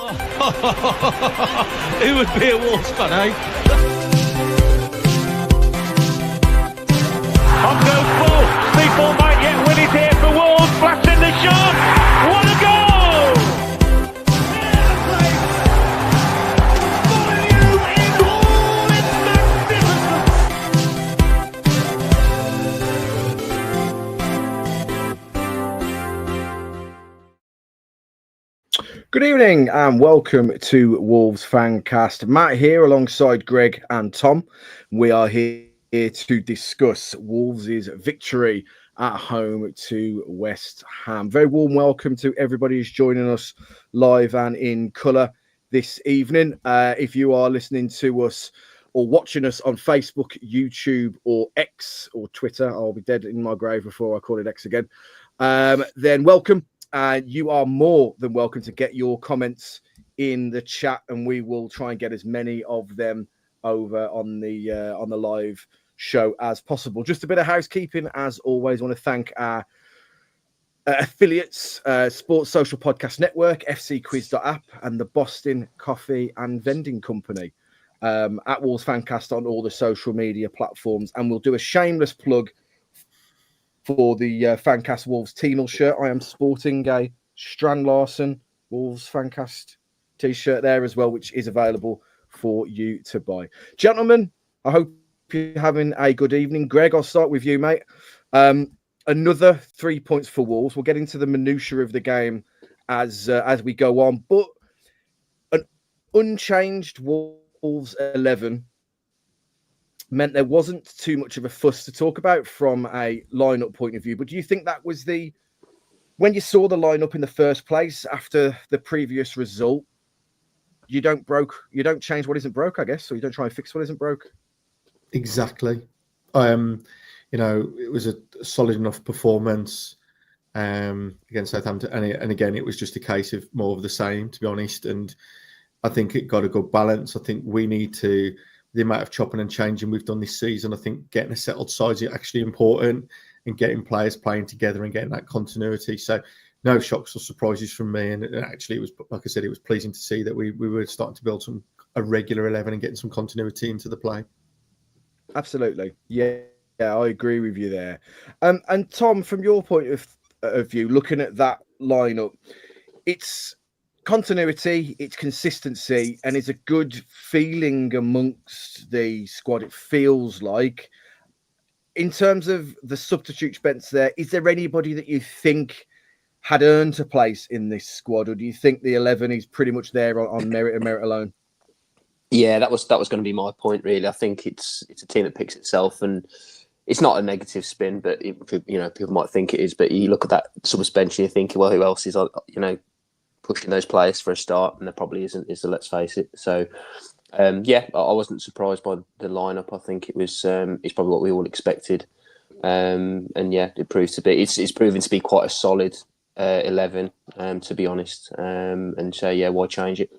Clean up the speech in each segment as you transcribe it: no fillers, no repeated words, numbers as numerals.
Who would be a Wolves fan, eh? On goes ball. Speedball might yet win it here for Wolves. Flash in the shot. What a goal! Good evening and welcome to Wolves Fancast. Matt here alongside Greg and Tom. We are here to discuss Wolves' victory at home to West Ham. Very warm welcome to everybody who's joining us live and in colour this evening. If you are listening to us or watching us on Facebook, YouTube or X or Twitter, I'll be dead in my grave before I call it X again, then welcome. You are more than welcome to get your comments in the chat, and we will try and get as many of them over on the live show as possible. Just a bit of housekeeping, as always. I want to thank our affiliates, Sports Social Podcast Network, fcquiz.app, and the Boston Coffee and Vending Company. At Wolves Fancast on all the social media platforms, and we'll do a shameless plug for the Fancast Wolves team shirt. I am sporting a Strand Larsen Wolves Fancast t-shirt there as well, which is available for you to buy. Gentlemen, I hope you're having a good evening. Greg, I'll start with you, mate. Another 3 points for Wolves. We'll get into the minutiae of the game as we go on, but an unchanged Wolves 11 meant there wasn't too much of a fuss to talk about from a lineup point of view. But do you think that was when you saw the lineup in the first place after the previous result, you don't change what isn't broke, I guess, or you don't try and fix what isn't broke? Exactly. It was a solid enough performance against Southampton, and again, it was just a case of more of the same, to be honest. And I think it got a good balance. I think we need to. The amount of chopping and changing we've done this season, I think getting a settled side is actually important, and getting players playing together and getting that continuity. So no shocks or surprises from me. And actually, it was, like I said, it was pleasing to see that we were starting to build a regular 11 and getting some continuity into the play. Absolutely. Yeah, I agree with you there. And Tom, from your point of view, looking at that lineup, it's continuity, it's consistency, and it's a good feeling amongst the squad, it feels like. In terms of the substitute bench there, is there anybody that you think had earned a place in this squad, or do you think the 11 is pretty much there on merit and merit alone? Yeah, that was going to be my point, really. I think it's a team that picks itself, and it's not a negative spin, but people might think it is. But you look at that subs bench and you're thinking, well, who else is pushing those players for a start? And there probably isn't. Let's face it. So, I wasn't surprised by the lineup. I think it's probably what we all expected. It proves to be. It's proven to be quite a solid 11, to be honest. Why change it?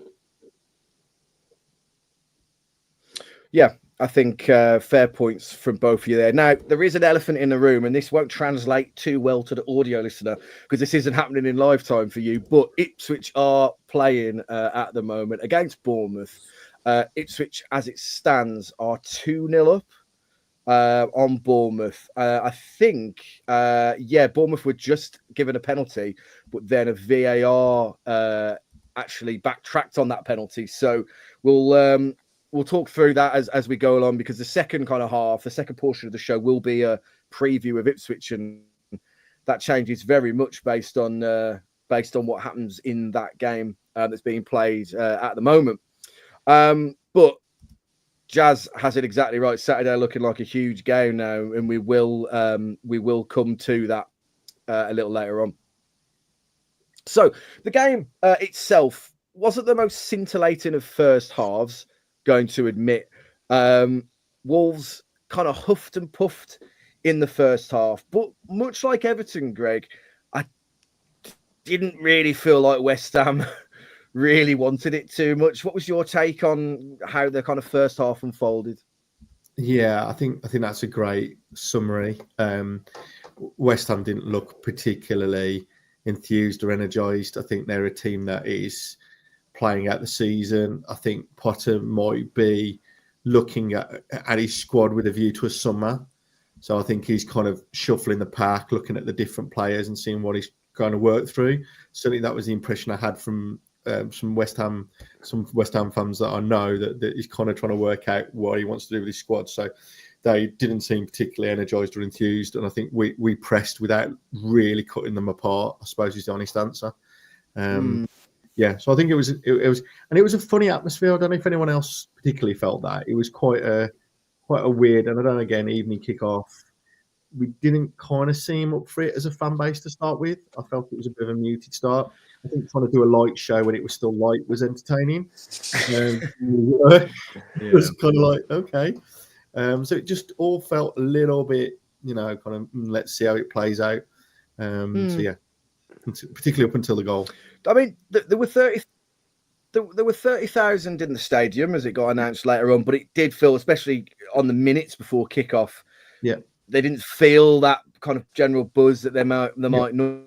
Yeah, I think fair points from both of you there. Now, there is an elephant in the room, and this won't translate too well to the audio listener because this isn't happening in live time for you, but Ipswich are playing at the moment against Bournemouth. Ipswich, as it stands, are 2-0 up on Bournemouth. I think, Bournemouth were just given a penalty, but then a VAR actually backtracked on that penalty. So we'll talk through that as we go along, because the second portion of the show will be a preview of Ipswich, and that changes very much based on what happens in that game that's being played at the moment. But Jazz has it exactly right. Saturday looking like a huge game now, and we will come to that a little later on. So the game itself wasn't the most scintillating of first halves, going to admit. Wolves kind of huffed and puffed in the first half, but much like Everton, Greg, I didn't really feel like West Ham really wanted it too much. What was your take on how the kind of first half unfolded? Yeah, I think that's a great summary. West Ham didn't look particularly enthused or energised. I think they're a team that is playing out the season. I think Potter might be looking at his squad with a view to a summer. So I think he's kind of shuffling the pack, looking at the different players and seeing what he's going to work through. Certainly that was the impression I had from some West Ham fans that I know, that he's kind of trying to work out what he wants to do with his squad. So they didn't seem particularly energised or enthused. And I think we pressed without really cutting them apart, I suppose is the honest answer. Yeah, so I think it was, and it was a funny atmosphere. I don't know if anyone else particularly felt that. It was quite a weird, and I don't know, again, evening kickoff. We didn't kind of seem up for it as a fan base to start with. I felt it was a bit of a muted start. I think trying to do a light show when it was still light was entertaining. It was kind of like, okay. So it just all felt a little bit, kind of, let's see how it plays out. So yeah, particularly up until the goal. I mean, there were 30,000 in the stadium as it got announced later on, but it did feel, especially on the minutes before kickoff, they didn't feel that kind of general buzz that they might normally.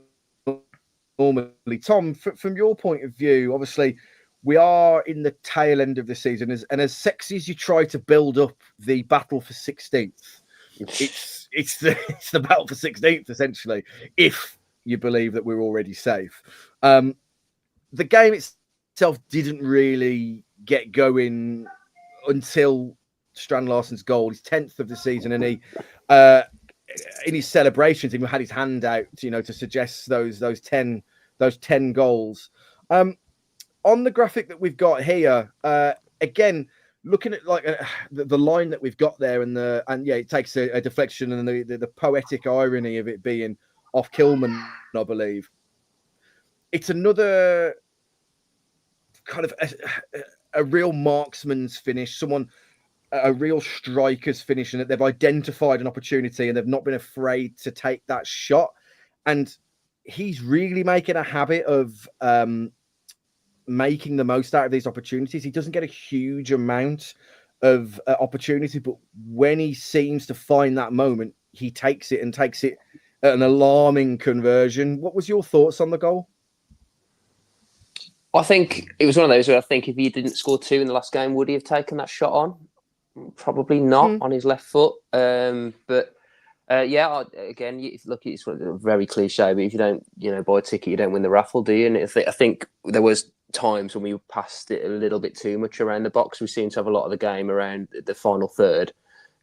Tom, from your point of view, obviously we are in the tail end of the season, and as sexy as you try to build up the battle for 16th, it's the battle for 16th essentially, if you believe that we're already safe. The game itself didn't really get going until Strand Larsen's goal, his 10th of the season, and he, in his celebrations, he had his hand out, to suggest those 10 goals. On the graphic that we've got here, again, looking at like the line that we've got there, and it takes a deflection and the poetic irony of it being off Kilman, I believe. It's another kind of a real marksman's finish, a real striker's finish, and that they've identified an opportunity and they've not been afraid to take that shot. And he's really making a habit of making the most out of these opportunities. He doesn't get a huge amount of opportunity, but when he seems to find that moment, he takes it at an alarming conversion. What was your thoughts on the goal? I think it was one of those where I think if he didn't score 2 in the last game, would he have taken that shot on? Probably not on his left foot. Again, look, it's very cliche, but if you don't, buy a ticket, you don't win the raffle, do you? And I think there was times when we passed it a little bit too much around the box. We seemed to have a lot of the game around the final third,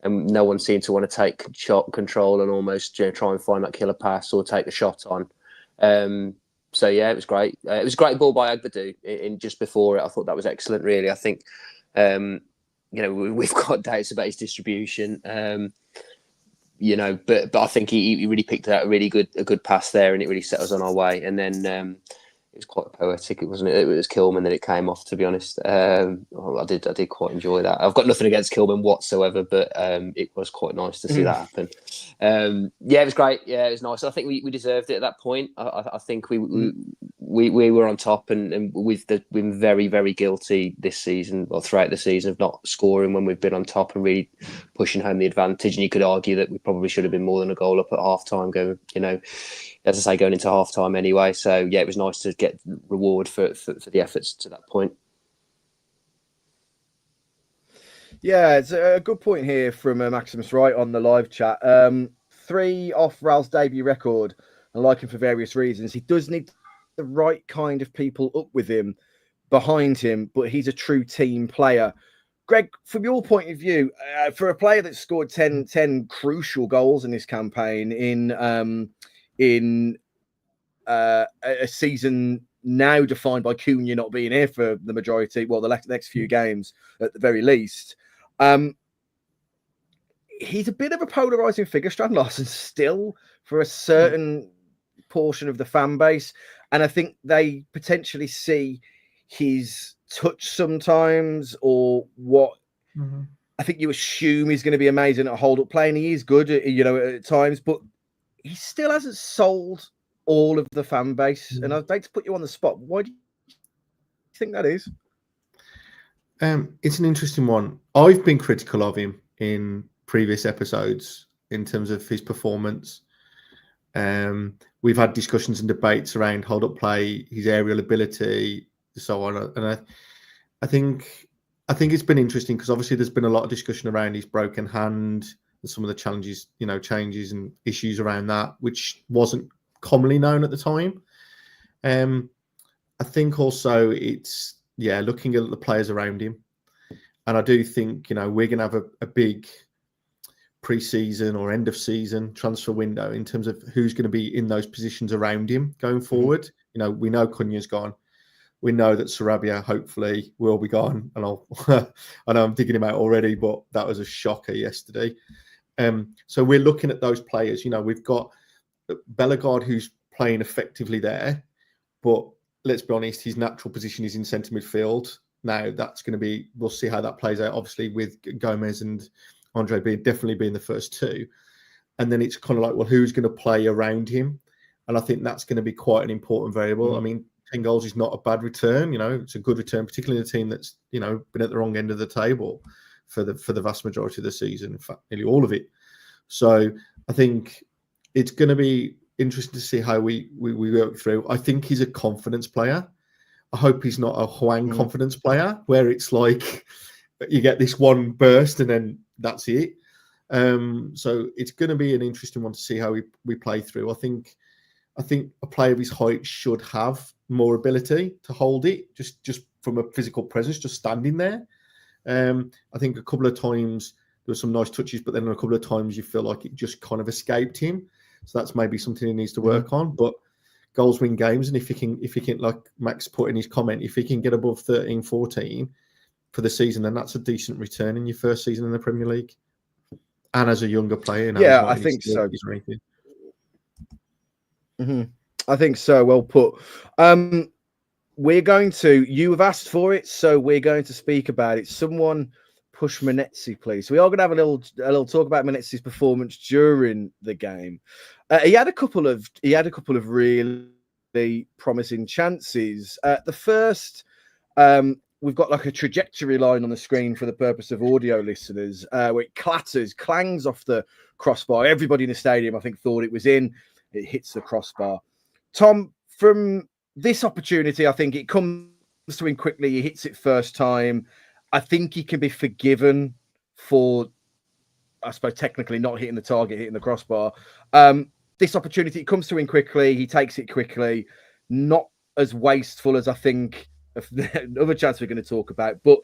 and no one seemed to want to take shot control and almost try and find that killer pass or take the shot on. So yeah, it was great. It was a great ball by Agbadou in just before it. I thought that was excellent. Really, I think we've got doubts about his distribution. But I think he really picked out a good pass there, and it really set us on our way. And then it was quite poetic, wasn't it? It was Kilman that it came off, to be honest. I did quite enjoy that. I've got nothing against Kilman whatsoever, but it was quite nice to see that happen. It was great. Yeah, it was nice. I think we deserved it at that point. I think we were on top, and we've been very, very guilty this season, or throughout the season, of not scoring when we've been on top and really pushing home the advantage. And you could argue that we probably should have been more than a goal up at half time, going into half time anyway. So yeah, it was nice to get reward for the efforts to that point. Yeah, it's a good point here from Maximus Wright on the live chat. 3 off Ral's debut record, and like him for various reasons. He does need the right kind of people up with him, behind him, but he's a true team player. Greg, from your point of view, for a player that scored 10 crucial goals in this campaign in a season now defined by Cunha not being here for the majority, the next few games at the very least, he's a bit of a polarising figure, Strand Larsen, still, for a certain portion of the fan base. And I think they potentially see his touch sometimes, or what I think you assume he's going to be amazing at hold-up play, and he is good, at times, but he still hasn't sold all of the fan base. And I'd like to put you on the spot. Why do you think that is? It's an interesting one. I've been critical of him in previous episodes in terms of his performance. We've had discussions and debates around hold-up play, his aerial ability. so on. And I think it's been interesting because obviously there's been a lot of discussion around his broken hand and some of the challenges, changes and issues around that, which wasn't commonly known at the time. I think also it's looking at the players around him, and I do think we're going to have a big pre-season or end of season transfer window in terms of who's going to be in those positions around him going forward. We know Cunha's gone. We know that Sarabia hopefully will be gone, and I know I'm digging him out already, but that was a shocker yesterday. So we're looking at those players. We've got Bellegarde who's playing effectively there, but let's be honest, his natural position is in centre midfield. Now that's going to be, we'll see how that plays out, obviously, with Gomes and Andre definitely being the first two. And then it's kind of like, well, who's going to play around him? And I think that's going to be quite an important variable. I mean, 10 goals is not a bad return. It's a good return, particularly in a team that's, been at the wrong end of the table for the vast majority of the season, in fact, nearly all of it. So I think it's going to be interesting to see how we work through. I think he's a confidence player. I hope he's not a Huang confidence player where it's like you get this one burst and then that's it. So it's going to be an interesting one to see how we play through. I think a player of his height should have more ability to hold it, just from a physical presence, just standing there. I think a couple of times there were some nice touches, but then a couple of times you feel like it just kind of escaped him. So that's maybe something he needs to work on. But goals win games, and if he can, like Max put in his comment, if he can get above 13, 14 for the season, then that's a decent return in your first season in the Premier League. And as a younger player, I think so. I think so. Well put. You have asked for it, so we're going to speak about it. Someone push Munetsi, please. So we are going to have a little talk about Munetsi's performance during the game. He had a couple of really promising chances. The first, we've got like a trajectory line on the screen for the purpose of audio listeners, where it clangs off the crossbar. Everybody in the stadium, I think, thought it was in. It hits the crossbar. Tom, from this opportunity, I think it comes to him quickly. He hits it first time. I think he can be forgiven for, I suppose, technically not hitting the target, hitting the crossbar. This opportunity, it comes to him quickly. He takes it quickly. Not as wasteful as I think another chance we're going to talk about. But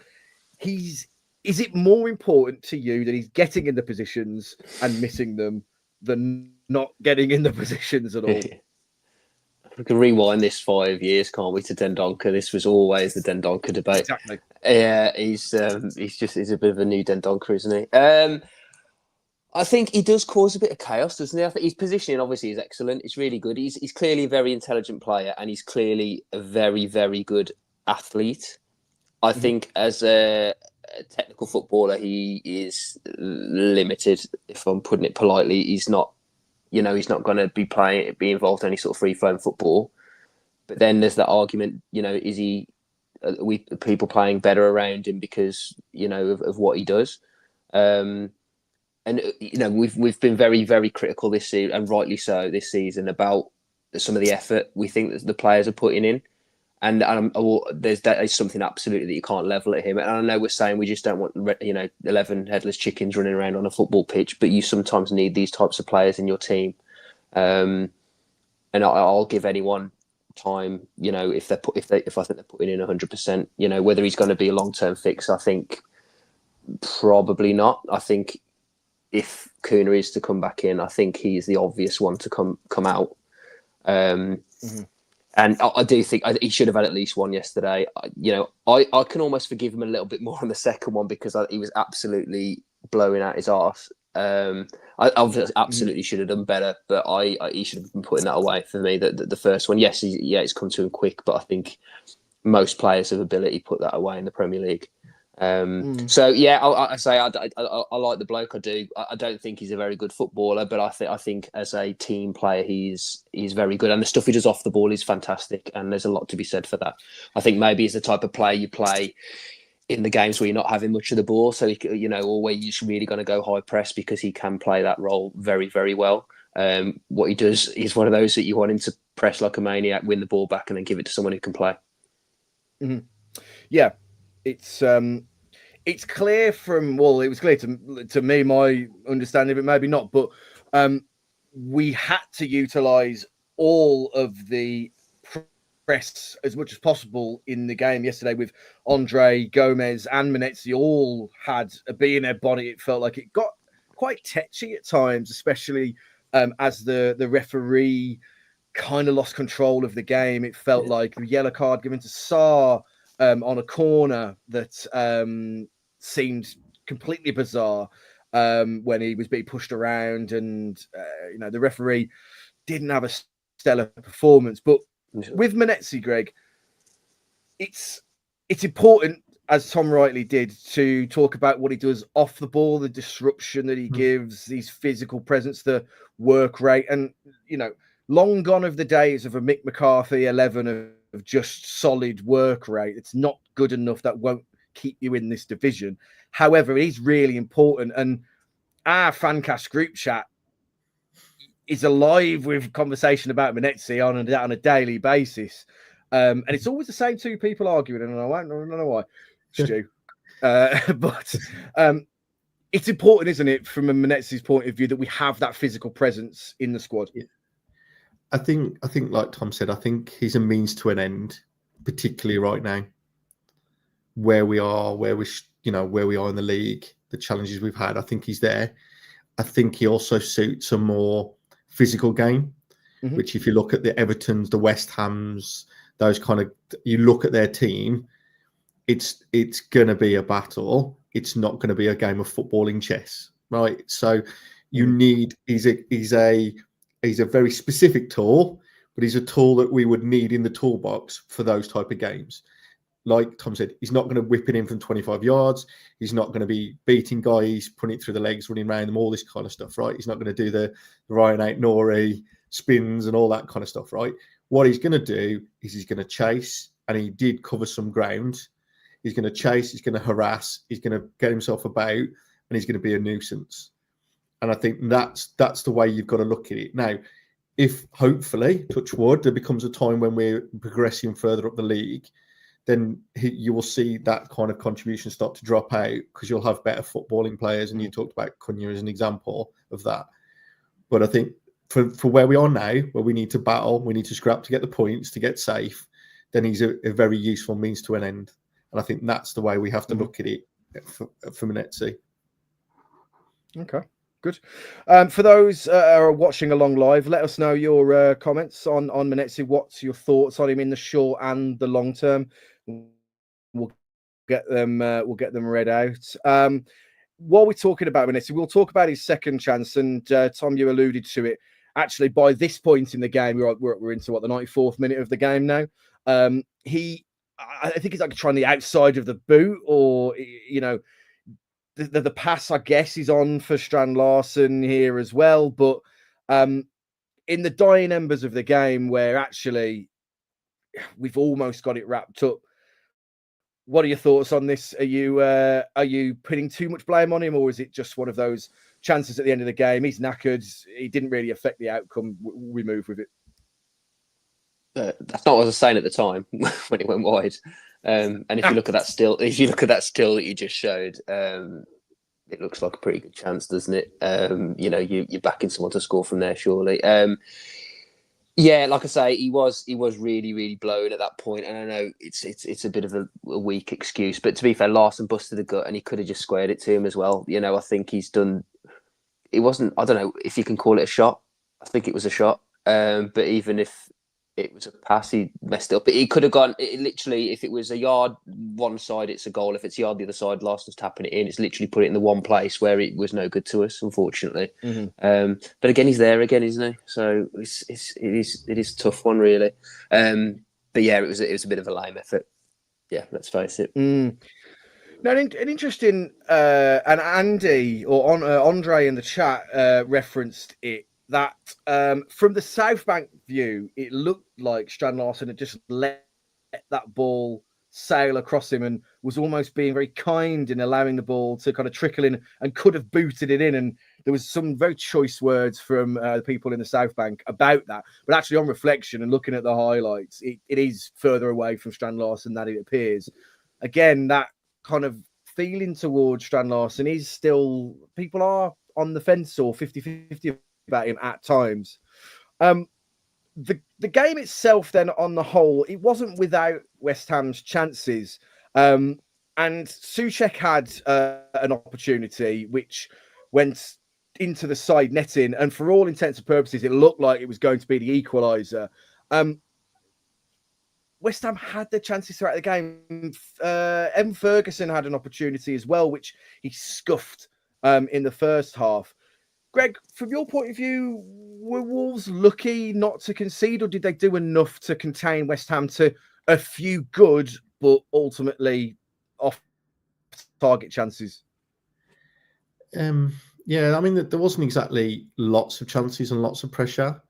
is it more important to you that he's getting in the positions and missing them than not getting in the positions at all? We can rewind this 5 years, can't we, to Dendoncker? This was always the Dendoncker debate. Exactly. Yeah, he's a bit of a new Dendoncker, isn't he? I think he does cause a bit of chaos, doesn't he? I think his positioning obviously is excellent. It's really good. He's clearly a very intelligent player, and he's clearly a very, very good athlete. I think as a technical footballer, he is limited. If I'm putting it politely, he's not going to be involved in any sort of free-flowing football. But then there's that argument, is he? People playing better around him because of what he does. And we've been very, very critical this season, and rightly so this season, about some of the effort we think that the players are putting in. And that is something absolutely that you can't level at him. And I know we're saying we just don't want 11 headless chickens running around on a football pitch, but you sometimes need these types of players in your team. And I'll give anyone time, if I think they're putting in 100%, whether he's going to be a long-term fix. I think probably not. I think if Cunha is to come back in, I think he's the obvious one to come out. And I do think he should have had at least one yesterday. I can almost forgive him a little bit more on the second one because he was absolutely blowing out his arse. I obviously absolutely should have done better, but he should have been putting that away for me. The first one, yes, it's come to him quick, but I think most players of ability put that away in the Premier League. So yeah, I like the bloke. I do. I don't think he's a very good footballer, but I think as a team player, he's very good, and the stuff he does off the ball is fantastic. And there's a lot to be said for that. I think maybe he's the type of player you play in the games where you're not having much of the ball, so or where you're just really going to go high press, because he can play that role very, very well. What he does is one of those that you want him to press like a maniac, win the ball back, and then give it to someone who can play. Yeah, it's clear from, well, it was clear to me, my understanding, but maybe not. But we had to utilize all of the press as much as possible in the game yesterday, with Andre, Gomes, and Munetsi all had a bee in their bonnet. It felt like it got quite tetchy at times, especially as the referee kind of lost control of the game. It felt like the yellow card given to Sarr on a corner that seemed completely bizarre when he was being pushed around, and the referee didn't have a stellar performance. But with Munetsi, Greg, it's important, as Tom rightly did, to talk about what he does off the ball, the disruption that he gives, his physical presence, the work rate, and long gone of the days of a Mick McCarthy 11 of just solid work rate. It's not good enough. That won't keep you in this division. However, it is really important, and our Fancast group chat is alive with conversation about Munetsi on a daily basis. And it's always the same two people arguing, and I don't know why, Stu. But it's important, isn't it, from a Munetsi's point of view, that we have that physical presence in the squad? Yeah. I think, like Tom said, I think he's a means to an end, particularly right now, where we are, where we are in the league, the challenges we've had. I think he's there. I think he also suits a more physical game, which, if you look at the Evertons, the West Hams, those kind of, you look at their team, it's going to be a battle. It's not going to be a game of footballing chess, right? So you need, he's a very specific tool, but he's a tool that we would need in the toolbox for those type of games. Like Tom said, he's not going to whip it in from 25 yards. He's not going to be beating guys, putting it through the legs, running around them, all this kind of stuff, right? He's not going to do the Ryan Aït-Nouri spins and all that kind of stuff, right? What he's going to do is he's going to chase, and he did cover some ground. He's going to chase, he's going to harass, he's going to get himself about, and he's going to be a nuisance. And I think that's the way you've got to look at it. Now, if hopefully, touch wood, there becomes a time when we're progressing further up the league, then you will see that kind of contribution start to drop out, because you'll have better footballing players. And you talked about Cunha as an example of that. But I think for where we are now, where we need to battle, we need to scrap to get the points, to get safe, then he's a very useful means to an end. And I think that's the way we have to look at it for Munetsi. Okay, good. For those who are watching along live, let us know your comments on Munetsi. What's your thoughts on him in the short and the long term? We'll get them read out. While we're talking about Munetsi, we'll talk about his second chance. And Tom, you alluded to it. Actually, by this point in the game, we're into the 94th minute of the game now. I think he's like trying the outside of the boot, or the pass, I guess, is on for Strand Larsen here as well. But in the dying embers of the game, where actually we've almost got it wrapped up, what are your thoughts on this? Are you putting too much blame on him, or is it just one of those chances at the end of the game? He's knackered. He didn't really affect the outcome. We move with it. That's not what I was saying at the time when it went wide. And if you look at that still that you just showed, it looks like a pretty good chance, doesn't it? You're backing someone to score from there, surely. Yeah, like I say, he was really, really blown at that point, and I know it's a bit of a weak excuse, but to be fair, Larsen busted the gut, and he could have just squared it to him as well. I think he's done. It wasn't. I don't know if you can call it a shot. I think it was a shot, but even if it was a pass, he messed it up. He could have gone. Literally, if it was a yard one side, it's a goal. If it's a yard the other side, Larsen's tapping it in. It's literally put it in the one place where it was no good to us, unfortunately. But again, he's there again, isn't he? So it is a tough one, really. But yeah, it was a bit of a lame effort. Yeah, let's face it. Now, an interesting, and Andy or Andre in the chat referenced it, that from the South Bank view, it looked like Strand Larsen had just let that ball sail across him and was almost being very kind in allowing the ball to kind of trickle in, and could have booted it in and there was some very choice words from the people in the South Bank about that. But actually, on reflection and looking at the highlights, it is further away from Strand Larsen than it appears. Again, that kind of feeling towards Strand Larsen is still, people are on the fence or 50-50 about him at times. The game itself, then, on the whole, it wasn't without West Ham's chances. And Souček had an opportunity which went into the side netting, and for all intents and purposes, it looked like it was going to be the equaliser. West Ham had their chances throughout the game. Evan Ferguson had an opportunity as well, which he scuffed in the first half. Greg, from your point of view, were Wolves lucky not to concede, or did they do enough to contain West Ham to a few good but ultimately off-target chances? Yeah, I mean, there wasn't exactly lots of chances and lots of pressure.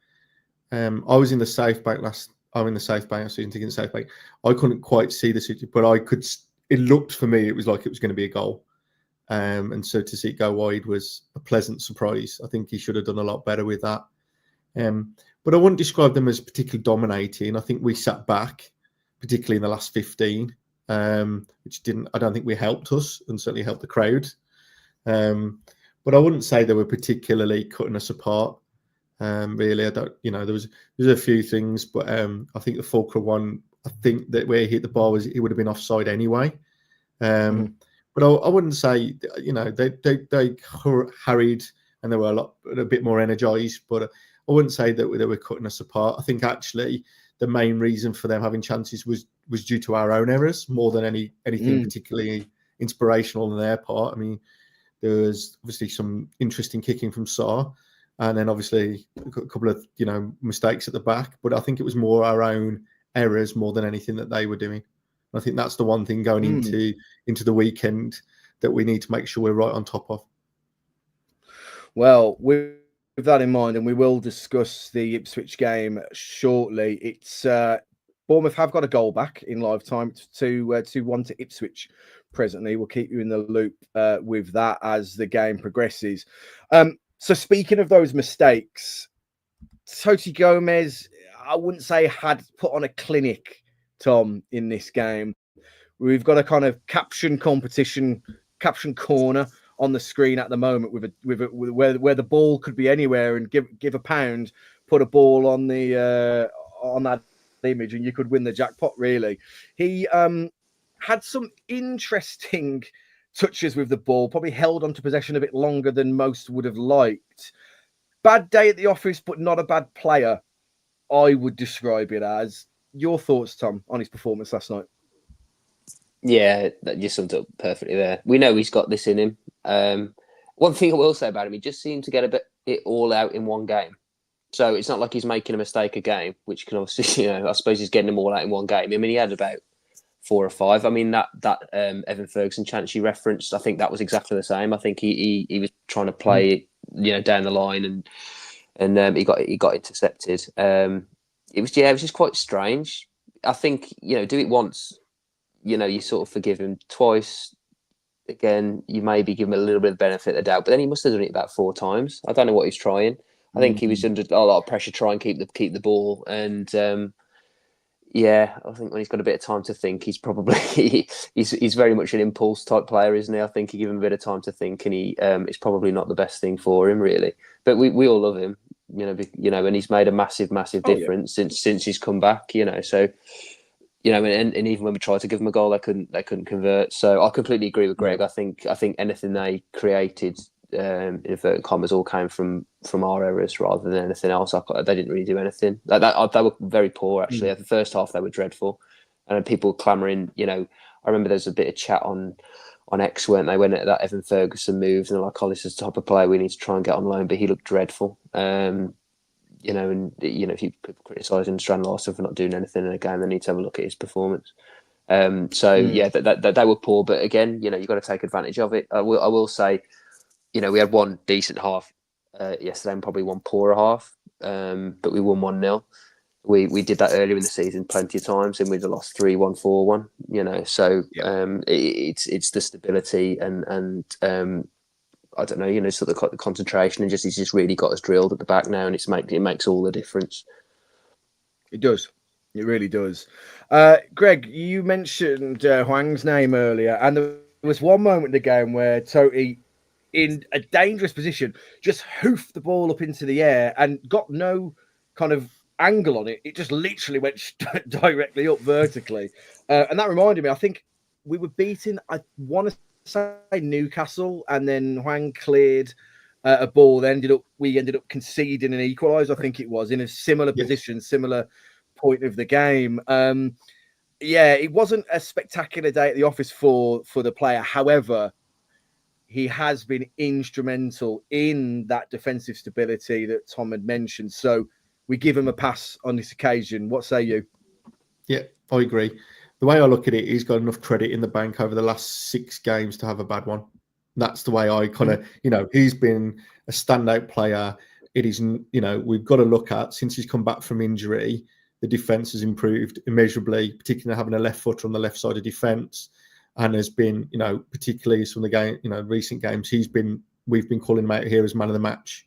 I was in the South Bank I'm in the South Bank. I was thinking South Bank. I couldn't quite see the situation, but I could. It looked for me, it was like it was going to be a goal. And so to see it go wide was a pleasant surprise. I think he should have done a lot better with that. But I wouldn't describe them as particularly dominating. I think we sat back, particularly in the last 15, which I don't think we helped us and certainly helped the crowd. But I wouldn't say they were particularly cutting us apart. Really, I don't. There's a few things, but I think the Fulcrum one, I think that where he hit the bar it would have been offside anyway. But I wouldn't say, they harried and they were a bit more energised. But I wouldn't say that they were cutting us apart. I think actually the main reason for them having chances was due to our own errors more than anything particularly inspirational on their part. I mean, there was obviously some interesting kicking from Sarr, and then obviously a couple of mistakes at the back. But I think it was more our own errors more than anything that they were doing. I think that's the one thing going into the weekend that we need to make sure we're right on top of. Well, with that in mind, and we will discuss the Ipswich game shortly, it's Bournemouth have got a goal back in live time to 2-1 to Ipswich presently. We'll keep you in the loop with that as the game progresses. So speaking of those mistakes, Toti Gomes, I wouldn't say had put on a clinic, Tom, in this game. We've got a kind of caption corner on the screen at the moment where the ball could be anywhere, and give a pound, put a ball on the on that image, and you could win the jackpot. Really, he had some interesting touches with the ball. Probably held onto possession a bit longer than most would have liked. Bad day at the office, but not a bad player, I would describe it as. Your thoughts, Tom, on his performance last night? Yeah, that just summed up perfectly there. We know he's got this in him. One thing I will say about him, he just seemed to get it all out in one game. So it's not like he's making a mistake a game, which can obviously, I suppose he's getting them all out in one game. I mean, he had about 4 or 5. I mean, that Evan Ferguson chance you referenced, I think that was exactly the same. I think he was trying to play down the line, and he got intercepted. It was just quite strange. I think, do it once, you sort of forgive him. Twice, again, you maybe give him a little bit of benefit of the doubt, but then he must have done it about 4 times. I don't know what he's trying. I think he was under a lot of pressure to try and keep the ball. And I think when he's got a bit of time to think, he's probably he's very much an impulse type player, isn't he? I think you give him a bit of time to think, and it's probably not the best thing for him, really. But we all love him. And he's made a massive difference since he's come back. So and even when we tried to give him a goal, they couldn't convert. So I completely agree with Greg. I think anything they created, in inverted commas, all came from our errors rather than anything else. They didn't really do anything. They were very poor actually. At the first half, they were dreadful, and people clamouring. I remember there was a bit of chat on X, weren't they, when that Evan Ferguson moved, and they're like, this is the type of player we need to try and get on loan, but he looked dreadful. If you could criticising Strand Larsen for not doing anything in a game, they need to have a look at his performance. They were poor, but again, you've got to take advantage of it. I will say, we had one decent half yesterday and probably one poorer half, but we won 1-0. We did that earlier in the season plenty of times, and we'd have lost 3-1, 4-1. So it's the stability and I don't know, sort of the concentration, and he's just really got us drilled at the back now, and it makes all the difference. It does. It really does. Greg, you mentioned Hwang's name earlier, and there was one moment in the game where Totti, in a dangerous position, just hoofed the ball up into the air and got no kind of angle on it. It just literally went directly up vertically. And that reminded me, I think we were beating, I want to say Newcastle, and then Hwang cleared a ball. We ended up conceding an equaliser, I think it was, in a similar position, similar point of the game. It wasn't a spectacular day at the office for the player. However, he has been instrumental in that defensive stability that Tom had mentioned. So we give him a pass on this occasion. What say you? Yeah, I agree. The way I look at it, he's got enough credit in the bank over the last 6 games to have a bad one. That's the way I kind of, he's been a standout player. It is, we've got to look at, since he's come back from injury, the defence has improved immeasurably, particularly having a left footer on the left side of defence. And has been, particularly from the game, recent games, we've been calling him out here as man of the match.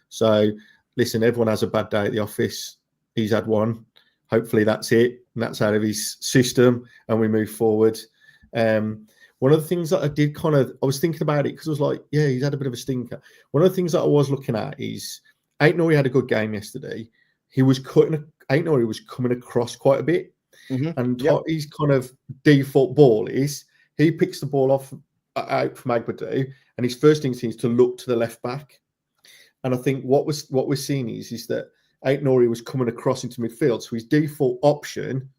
So, listen, everyone has a bad day at the office. He's had one. Hopefully that's it. And that's out of his system and we move forward. One of the things that I was thinking about it because I was like, yeah, he's had a bit of a stinker. One of the things that I was looking at is, Aït-Nouri had a good game yesterday. Aït-Nouri was coming across quite a bit. Mm-hmm. And his kind of default ball is, he picks the ball out from Agbadou, and his first instinct is to look to the left back. And I think what we're seeing is that Aït-Nouri was coming across into midfield, so his default option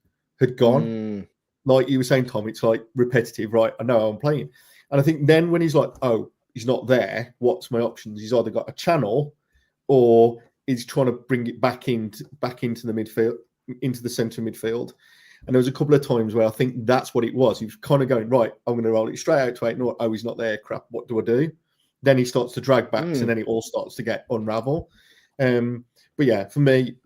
had gone. Like you were saying, Tom, it's like repetitive, right? I know I'm playing. And I think then when he's like, oh, he's not there, what's my options? He's either got a channel or he's trying to bring it back into the midfield, into the centre midfield. And there was a couple of times where I think that's what it was. He was kind of going, right, I'm going to roll it straight out to Aït-Nouri. Oh, he's not there. Crap. What do I do? Then he starts to drag backs and then it all starts to get unravel. But yeah, for me,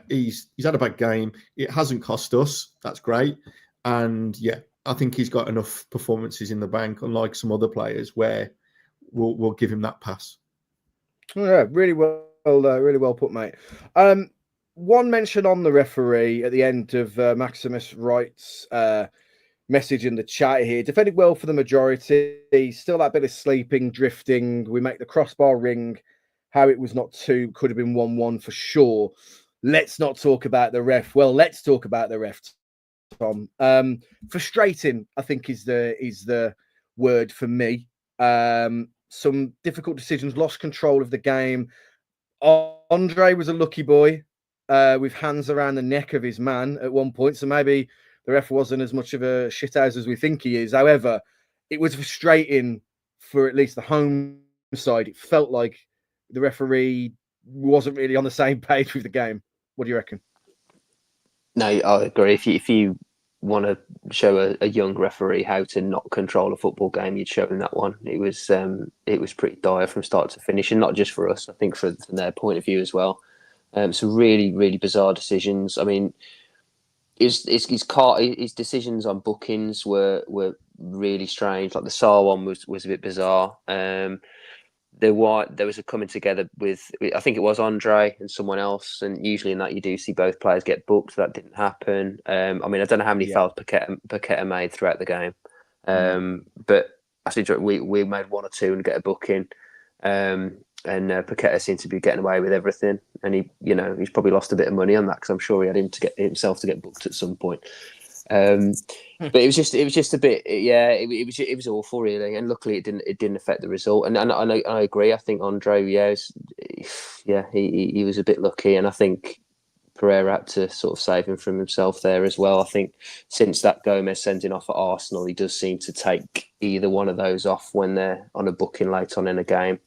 he's had a bad game. It hasn't cost us. That's great. And yeah, I think he's got enough performances in the bank, unlike some other players, where we'll give him that pass. Yeah, really well put, mate. One mention on the referee at the end of Maximus Wright's message in the chat here. Defended well for the majority. Still that bit of sleeping, drifting. We make the crossbar ring. How it was not 2, could have been 1-1 for sure. Let's not talk about the ref. Well, let's talk about the ref, Tom. Frustrating, I think, is the word for me. Some difficult decisions, lost control of the game. Andre was a lucky boy. With hands around the neck of his man at one point. So maybe the ref wasn't as much of a shithouse as we think he is. However, it was frustrating for at least the home side. It felt like the referee wasn't really on the same page with the game. What do you reckon? No, I agree. If you want to show a young referee how to not control a football game, you'd show him that one. It was pretty dire from start to finish, and not just for us. I think from their point of view as well. Some really, really bizarre decisions. I mean, his decisions on bookings were really strange. Like the Saar one was a bit bizarre. There was a coming together with, I think it was Andre and someone else, and usually in that you do see both players get booked. That didn't happen. I mean, I don't know how many fouls Paqueta made throughout the game, but I think we made 1 or 2 and get a booking. And Paqueta seemed to be getting away with everything, and he's probably lost a bit of money on that because I'm sure he had himself to get booked at some point. But it was just a bit, it was awful really, and luckily it didn't affect the result. And I agree. I think Andre, he was a bit lucky, and I think Pereira had to sort of save him from himself there as well. I think since that Gomes sending off at Arsenal, he does seem to take either one of those off when they're on a booking late on in a game.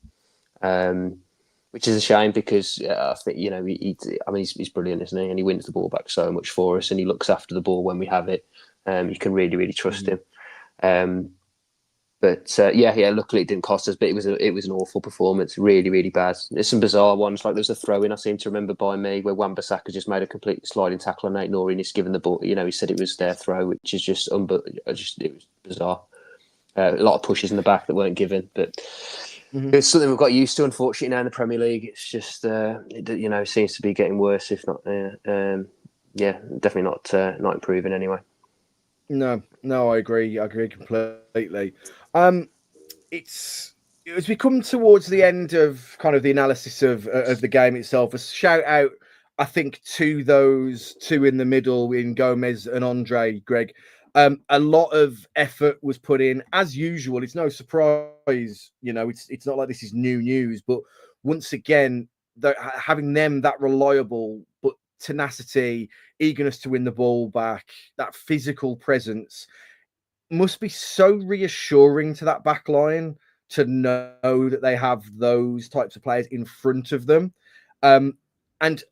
Which is a shame because I think he's brilliant, isn't he? And he wins the ball back so much for us, and he looks after the ball when we have it. You can really, really trust him. Luckily it didn't cost us, but it was an awful performance, really, really bad. There's some bizarre ones, like there was a throw in I seem to remember by me where Wan-Bissaka just made a complete sliding tackle on Aït-Nouri and he's given the ball. He said it was their throw, which is just it was bizarre. A lot of pushes in the back that weren't given, but. It's something we've got used to, unfortunately, now in the Premier League. It's just, seems to be getting worse, if not, definitely not improving anyway. No, I agree. I agree completely. It's as we come towards the end of kind of the analysis of the game itself. A shout out, I think, to those two in the middle in Gomes and Andre, Greg. A lot of effort was put in, as usual. It's no surprise, it's not like this is new news, but once again, having them that reliable, but tenacity, eagerness to win the ball back, that physical presence must be so reassuring to that back line to know that they have those types of players in front of them. And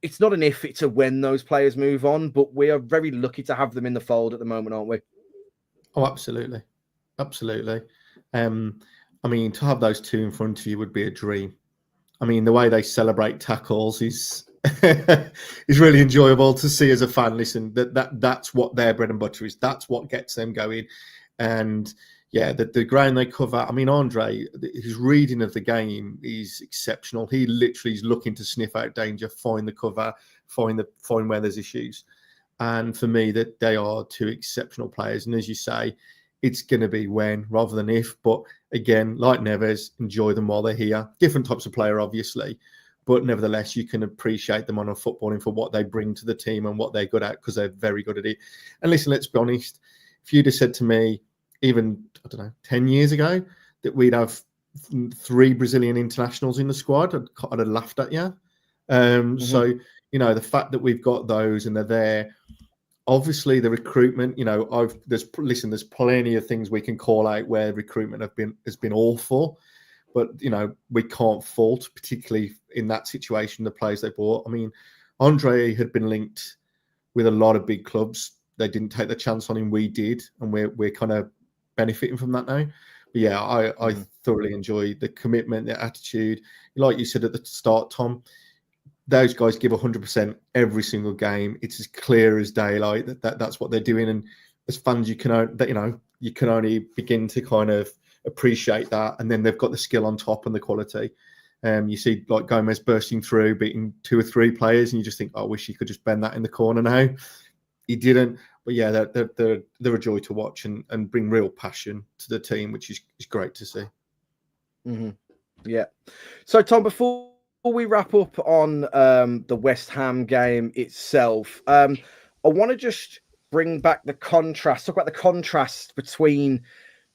it's not an if, it's a when those players move on, but we are very lucky to have them in the fold at the moment, aren't we? Oh, absolutely. Absolutely. To have those two in front of you would be a dream. The way they celebrate tackles is is really enjoyable to see as a fan. Listen, that's what their bread and butter is. That's what gets them going. And yeah, the ground they cover. Andre, his reading of the game is exceptional. He literally is looking to sniff out danger, find the cover, find where there's issues. And for me, that they are two exceptional players. And as you say, it's going to be when rather than if. But again, like Neves, enjoy them while they're here. Different types of player, obviously. But nevertheless, you can appreciate them on a footballing for what they bring to the team and what they're good at, because they're very good at it. And listen, let's be honest. If you'd have said to me, even, 10 years ago, that we'd have 3 Brazilian internationals in the squad, I'd have laughed at you. So, the fact that we've got those and they're there, obviously the recruitment, there's plenty of things we can call out where recruitment has been awful. But, we can't fault, particularly in that situation, the players they bought. Andre had been linked with a lot of big clubs. They didn't take the chance on him. We did. And we're kind of benefiting from that now. But yeah, I thoroughly enjoy the commitment, the attitude. Like you said at the start, Tom, those guys give 100% every single game. It's as clear as daylight that's what they're doing. And as fans, you can only begin to kind of appreciate that. And then they've got the skill on top and the quality. You see like Gomes bursting through, beating 2 or 3 players, and you just think, I wish he could just bend that in the corner now. He didn't. But yeah, they're a joy to watch and bring real passion to the team, which is great to see. Mm-hmm. Yeah. So, Tom, before we wrap up on the West Ham game itself, I want to just bring back the contrast, talk about the contrast between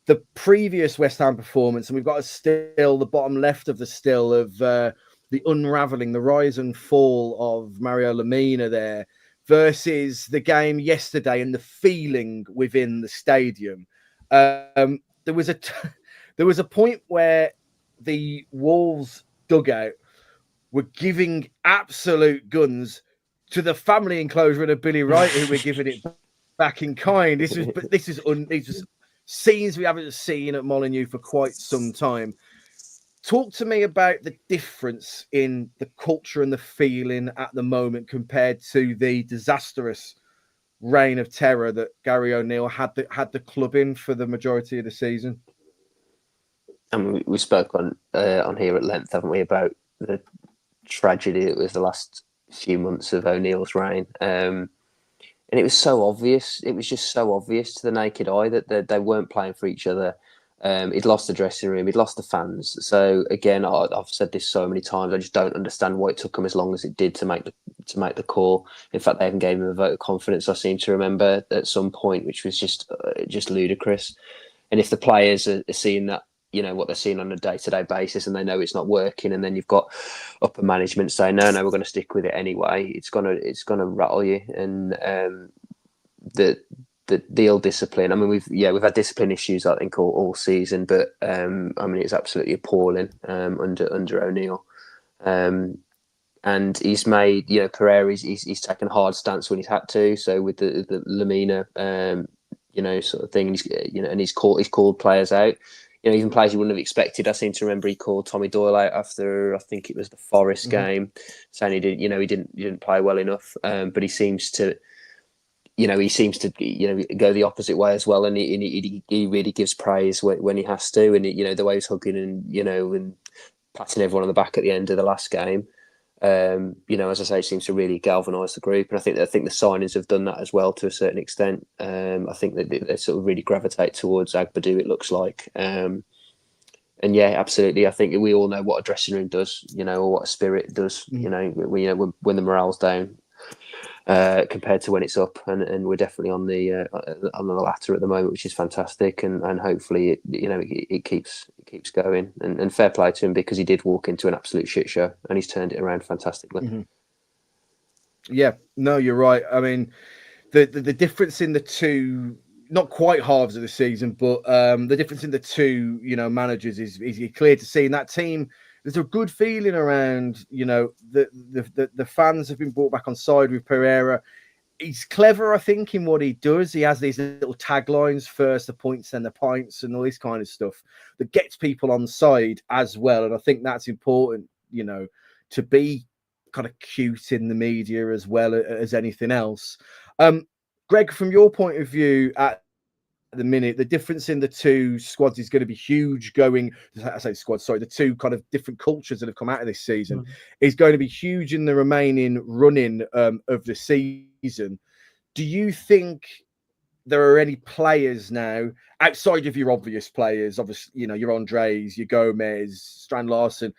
the previous West Ham performance, and we've got a still, the bottom left of the still of the unravelling, the rise and fall of Mario Lemina there, versus the game yesterday and the feeling within the stadium. There was a point where the Wolves dugout were giving absolute guns to the family enclosure and a Billy Wright, who were giving it back in kind. This is scenes we haven't seen at Molineux for quite some time. Talk to me about the difference in the culture and the feeling at the moment compared to the disastrous reign of terror that Gary O'Neill had the club in for the majority of the season. And we spoke on here at length, haven't we, about the tragedy that was the last few months of O'Neill's reign. And it was so obvious. It was just so obvious to the naked eye that they weren't playing for each other. He'd lost the dressing room. He'd lost the fans. So again, I've said this so many times. I just don't understand why it took him as long as it did to make the call. In fact, they even gave him a vote of confidence, I seem to remember, at some point, which was just ludicrous. And if the players are seeing that, what they're seeing on a day-to-day basis, and they know it's not working, and then you've got upper management saying, no, we're going to stick with it anyway, it's gonna rattle you. And the ill discipline. We've had discipline issues, I think, all season, but it's absolutely appalling under O'Neill. And he's made, Pereira, he's taken a hard stance when he's had to. So with the Lemina, sort of thing, and he's called players out. Even players you wouldn't have expected. I seem to remember he called Tommy Doyle out after, I think it was the Forest game, saying he didn't play well enough. But he seems to. he seems to go the opposite way as well, and he really gives praise when he has to, and the way he's hugging and patting everyone on the back at the end of the last game. As I say, it seems to really galvanise the group, and I think the signings have done that as well to a certain extent. I think that they sort of really gravitate towards Agbadu, it looks like. And yeah, absolutely. I think we all know what a dressing room does, or what a spirit does. When the morale's down, compared to when it's up, and we're definitely on the latter at the moment, which is fantastic, and hopefully it keeps going, and fair play to him, because he did walk into an absolute shit show and he's turned it around fantastically. Mm-hmm. Yeah, no, you're right. I mean, the difference in the two, not quite halves of the season, but the difference in the two managers is clear to see. In that team, there's a good feeling around, the fans have been brought back on side with Pereira. He's clever, I think, in what he does. He has these little taglines, first the points, then the pints, and all this kind of stuff that gets people on side as well. And I think that's important, to be kind of cute in the media as well as anything else. Greg, from your point of view at the minute, the difference in the two squads is going to be huge the two kind of different cultures that have come out of this season is going to be huge in the remaining running of the season. Do you think there are any players now outside of your obvious players, obviously, your Andres, your Gomes, Strand Larsen,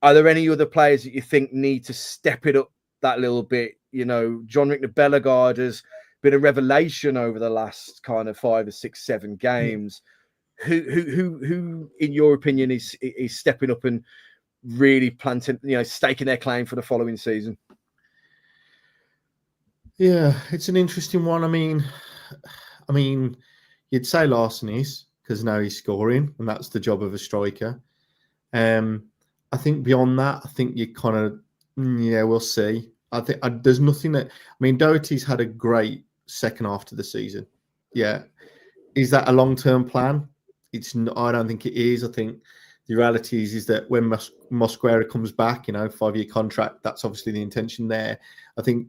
are there any other players that you think need to step it up that little bit? John-Rick Bellegarde has been a revelation over the last kind of 5 or 6, 7 games. Who in your opinion is stepping up and really planting, staking their claim for the following season? Yeah, it's an interesting one. I mean, you'd say Larsen is, because now he's scoring, and that's the job of a striker. I think beyond that, I think you kind of, we'll see. I think there's nothing that. I mean, Doherty's had a great second half to the season. Yeah, is that a long-term plan? It's not, I don't think it is. I think the reality is that when Mosquera comes back, 5-year contract, that's obviously the intention there. I think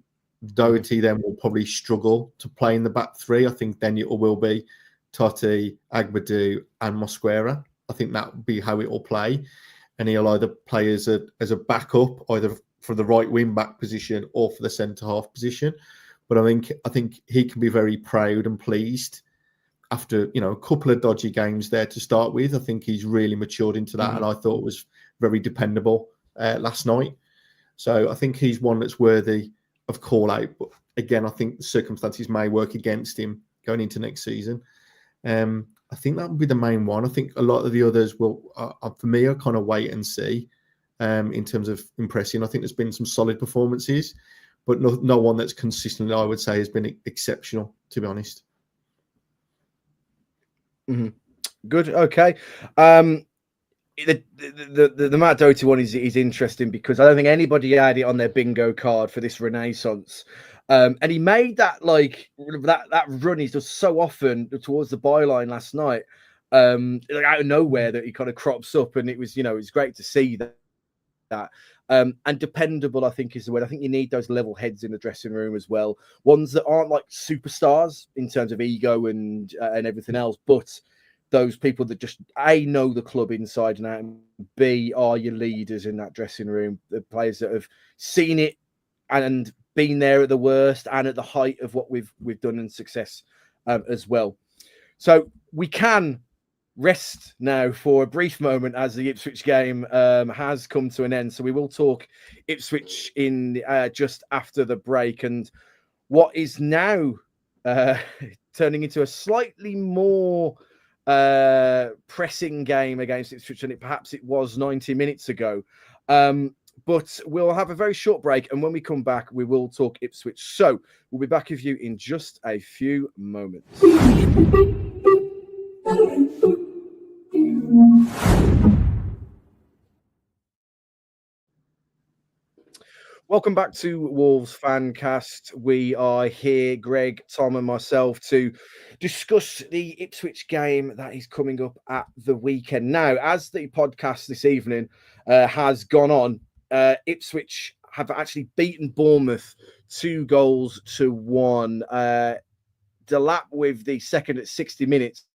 Doherty then will probably struggle to play in the back three. I think then it will be Totti, Agbadu, and Mosquera. I think that will be how it will play, and he'll either play as a backup, either for the right wing back position or for the centre half position. But I think he can be very proud and pleased after a couple of dodgy games there to start with. I think he's really matured into that, and I thought was very dependable last night. So I think he's one that's worthy of call out. But again, I think the circumstances may work against him going into next season. I think that would be the main one. I think a lot of the others will, for me, are kind of wait and see in terms of impressing. I think there's been some solid performances, but no one that's consistently, I would say, has been exceptional, to be honest. Mm-hmm. Good. Okay. The Matt Doherty one is interesting because I don't think anybody had it on their bingo card for this renaissance. And he made that that run he does so often towards the byline last night, out of nowhere, that he kind of crops up, and it was it's great to see that. And dependable, I think, is the word. I think you need those level heads in the dressing room as well. Ones that aren't like superstars in terms of ego and everything else, but those people that just A, know the club inside and out, and B, are your leaders in that dressing room. The players that have seen it and been there at the worst and at the height of what we've done in success as well. So we can rest now for a brief moment as the Ipswich game has come to an end. So we will talk Ipswich in just after the break, and what is now turning into a slightly more pressing game against Ipswich than perhaps it was 90 minutes ago. But we'll have a very short break, and when we come back, we will talk Ipswich. So we'll be back with you in just a few moments. Welcome back to Wolves Fancast. We are here, Greg, Tom, and myself, to discuss the Ipswich game that is coming up at the weekend. Now, as the podcast this evening has gone on, Ipswich have actually beaten Bournemouth 2-1. lap with the second at 60 minutes.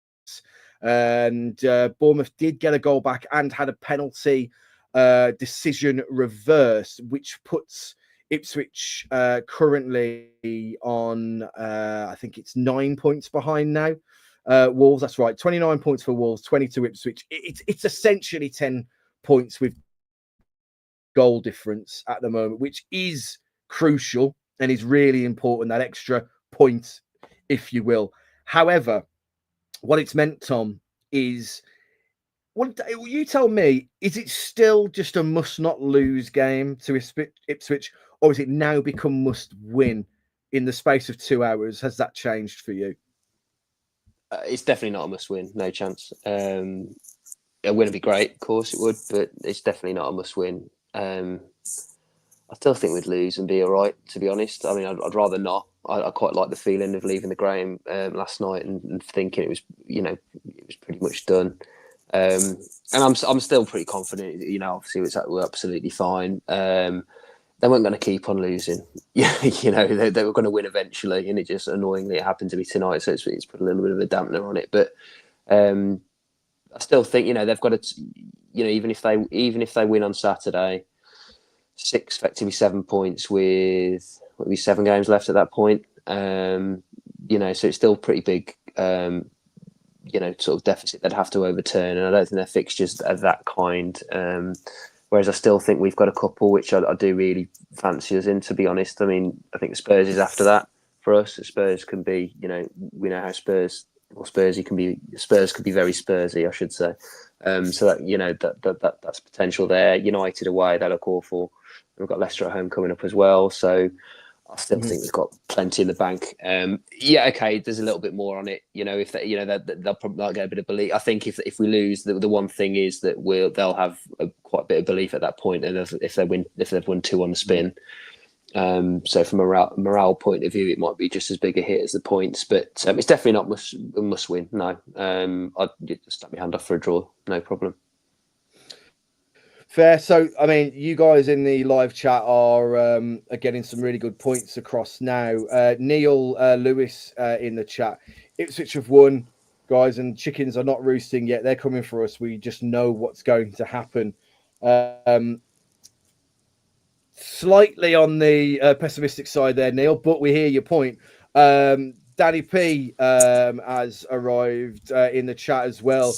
And Bournemouth did get a goal back and had a penalty decision reversed, which puts Ipswich currently on, I think it's 9 points behind now. Wolves, that's right, 29 points for Wolves, 22 Ipswich. It's essentially 10 points with goal difference at the moment, which is crucial and is really important, that extra point, if you will. However, what it's meant, Tom, is, you tell me, is it still just a must-not-lose game to Ipswich, or has it now become must-win in the space of 2 hours? Has that changed for you? It's definitely not a must-win, no chance. A win would be great, of course it would, but it's definitely not a must-win. I still think we'd lose and be all right, to be honest. I mean, I'd rather not. I quite like the feeling of leaving the ground last night and thinking it was pretty much done. And I'm still pretty confident. Obviously we're absolutely fine. They weren't going to keep on losing. They were going to win eventually, and it just annoyingly it happened to be tonight, so it's put a little bit of a dampener on it. But I still think they've got to. Even if they win on Saturday, effectively 7 points with what would be 7 games left at that point. So it's still pretty big. Sort of deficit they'd have to overturn, and I don't think their fixtures are that kind. Whereas I still think we've got a couple which I do really fancy us in, to be honest. I mean, I think Spurs is after that for us. Spurs can be, we know how Spursy can be. Spurs could be very Spursy, I should say. So that that's potential there. United away, they look awful. We've got Leicester at home coming up as well. So I still think we've got plenty in the bank. Okay, there's a little bit more on it. If they, they'll probably get a bit of belief. I think if we lose, the one thing is that they'll have quite a bit of belief at that point, and if they've won 2 on the spin. So from a morale point of view, it might be just as big a hit as the points, but it's definitely not must win. No, I'd just stick my hand off for a draw, no problem. Fair. So, I mean, you guys in the live chat are getting some really good points across now. Neil Lewis in the chat. Ipswich have won, guys, and chickens are not roosting yet. They're coming for us. We just know what's going to happen. Slightly on the pessimistic side there, Neil, but we hear your point. Danny P has arrived in the chat as well,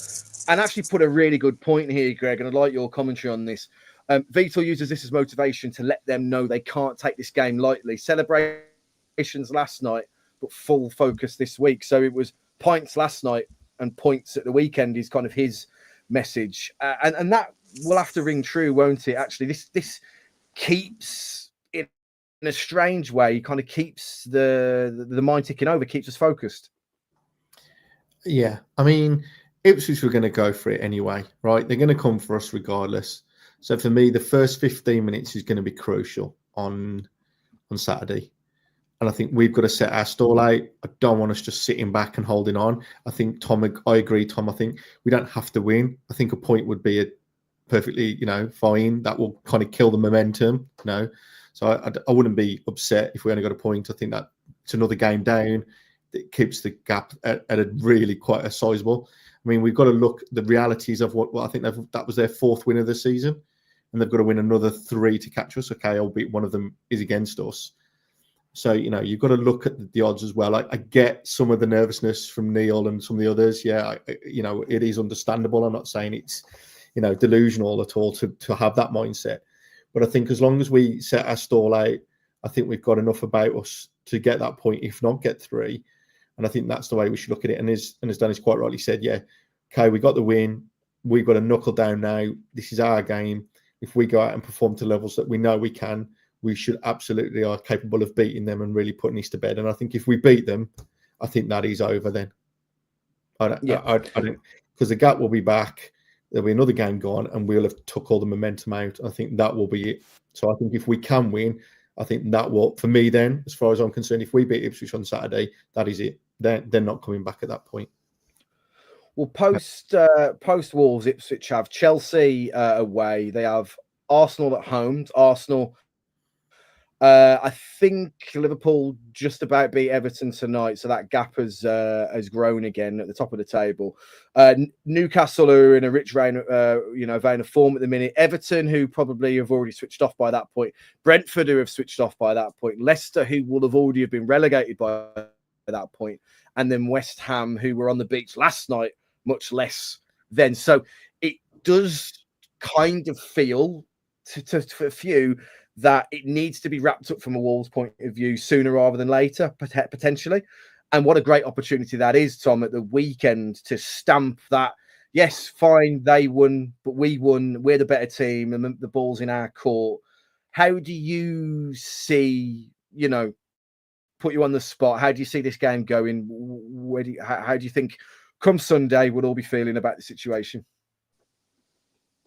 and actually put a really good point here, Greg, and I'd like your commentary on this. Vitor uses this as motivation to let them know they can't take this game lightly. Celebrations last night, but full focus this week. So it was pints last night and points at the weekend is kind of his message. And that will have to ring true, won't it? Actually, this keeps, in a strange way, kind of keeps the mind ticking over, keeps us focused. Yeah, I mean, Ipswich were going to go for it anyway, right? They're going to come for us regardless. So for me, the first 15 minutes is going to be crucial on Saturday. And I think we've got to set our stall out. I don't want us just sitting back and holding on. I think, Tom, I agree, Tom. I think we don't have to win. I think a point would be perfectly, fine. That will kind of kill the momentum, So I wouldn't be upset if we only got a point. I think that it's another game down. It keeps the gap at a really quite a sizable. I mean, we've got to look the realities of what I think that was their 4th win of the season, and they've got to win another 3 to catch us. Okay, albeit one of them is against us. So, you've got to look at the odds as well. I get some of the nervousness from Neil and some of the others. Yeah, it is understandable. I'm not saying it's, delusional at all to have that mindset. But I think as long as we set our stall out, I think we've got enough about us to get that point, if not get 3. And I think that's the way we should look at it. And as Danny's quite rightly said, yeah, okay, we got the win. We've got to knuckle down now. This is our game. If we go out and perform to levels that we know we can, we should absolutely are capable of beating them and really putting this to bed. And I think if we beat them, I think that is over then. I don't, because the gap will be back. There'll be another game gone, and we'll have took all the momentum out. I think that will be it. So I think if we can win, I think that will, for me then, as far as I'm concerned, if we beat Ipswich on Saturday, that is it. They're not coming back at that point. Well, post Wolves, Ipswich have Chelsea away. They have Arsenal at home. Arsenal I think Liverpool just about beat Everton tonight, so that gap has grown again at the top of the table. Newcastle are in a rich vein of form at the minute. Everton, who probably have already switched off by that point. Brentford, who have switched off by that point. Leicester, who will have already been relegated by that point, and then West Ham, who were on the beach last night, much less then. So it does kind of feel to a few that it needs to be wrapped up from a Wolves point of view sooner rather than later, potentially. And what a great opportunity that is, Tom, at the weekend to stamp that, yes, fine, they won, but we won, we're the better team, and the ball's in our court. How do you see, put you on the spot, how do you see this game going? How do you think come Sunday we'll all be feeling about the situation?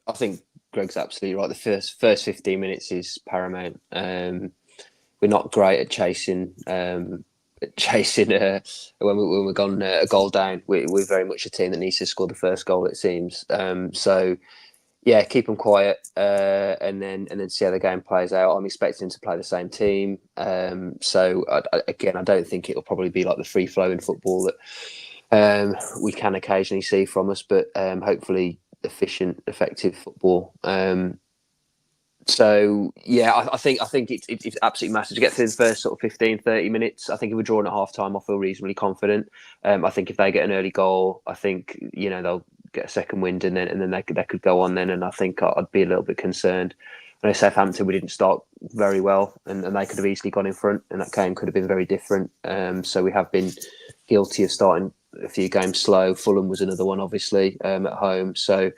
I think Greg's absolutely right. The first 15 minutes is paramount. We're not great at chasing when we're gone a goal down. We're very much a team that needs to score the first goal, it seems. So yeah, keep them quiet and then see how the game plays out. I'm expecting to play the same team. So I don't think it'll probably be like the free flowing football that we can occasionally see from us, but hopefully efficient, effective football. So yeah, I think it's absolutely massive to get through the first sort of 15-30 minutes. I think if we're drawing at half time, I feel reasonably confident. I think if they get an early goal, I think they'll get a second wind and then they could go on then, and I think I'd be a little bit concerned. I know Southampton, we didn't start very well, and they could have easily gone in front, and that game could have been very different. So we have been guilty of starting a few games slow. Fulham was another one, obviously, at home. So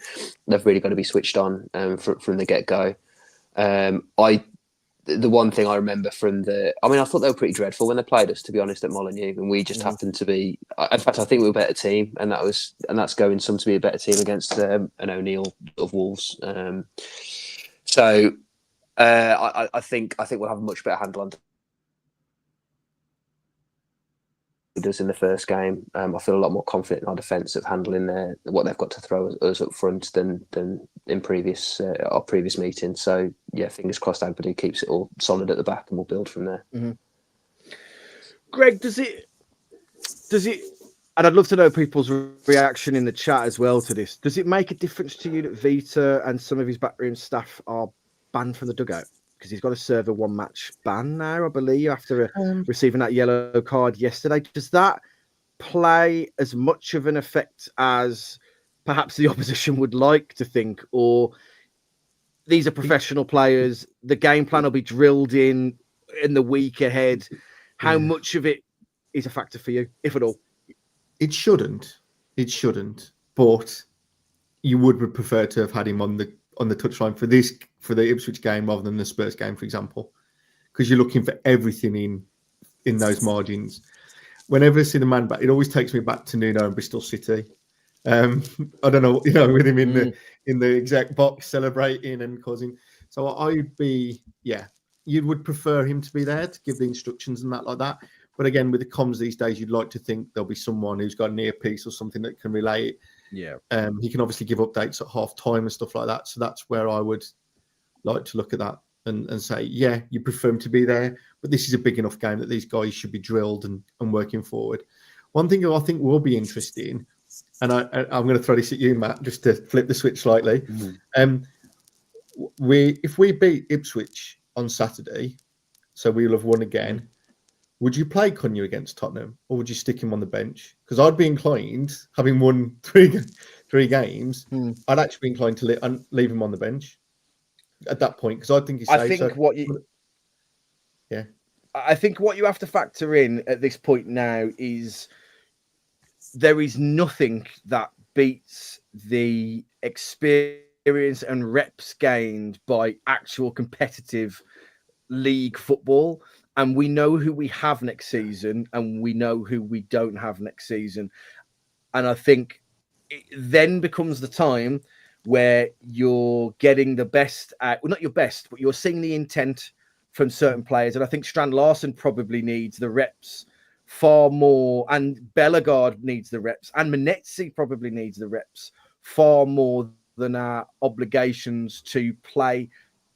they've really got to be switched on from the get-go. The one thing I remember I thought they were pretty dreadful when they played us, to be honest, at Molineux, and we just happened to be. In fact, I think we were a better team, and that's going some to be a better team against an O'Neill of Wolves. So I think we'll have a much better handle on does in the first game. I feel a lot more confident in our defence of handling what they've got to throw us up front than in our previous meeting. So yeah, fingers crossed everybody keeps it all solid at the back and we'll build from there. Mm-hmm. Greg, does it and I'd love to know people's reaction in the chat as well to this, does it make a difference to you that Vita and some of his backroom staff are banned from the dugout? Because he's got to serve a one-match ban now, I believe, after receiving that yellow card yesterday. Does that play as much of an effect as perhaps the opposition would like to think? Or these are professional players, the game plan will be drilled in the week ahead. How much of it is a factor for you, if at all? It shouldn't. But you would prefer to have had him on the touchline for the Ipswich game rather than the Spurs game, for example, because you're looking for everything in those margins. Whenever I see the man back, it always takes me back to Nuno and Bristol City. I don't know, with him in the exec box celebrating and causing. So you would prefer him to be there to give the instructions and that like that. But again, with the comms these days, you'd like to think there'll be someone who's got an earpiece or something that can relay it. Yeah. He can obviously give updates at half time and stuff like that. So that's where I would like to look at that and say, yeah, you prefer him to be there, but this is a big enough game that these guys should be drilled and working forward. One thing I think will be interesting, and I'm going to throw this at you, Matt, just to flip the switch slightly. If we beat Ipswich on Saturday, so we'll have won again. Would you play Cunha against Tottenham, or would you stick him on the bench? Because I'd be inclined, having won three games, I'd actually be inclined to leave him on the bench at that point, because I think he's safe. I think what you have to factor in at this point now is there is nothing that beats the experience and reps gained by actual competitive league football. And we know who we have next season and we know who we don't have next season. And I think it then becomes the time where you're getting the best out, well, not your best, but you're seeing the intent from certain players. And I think Strand Larsen probably needs the reps far more, and Bellegarde needs the reps, and Munetsi probably needs the reps far more than our obligations to play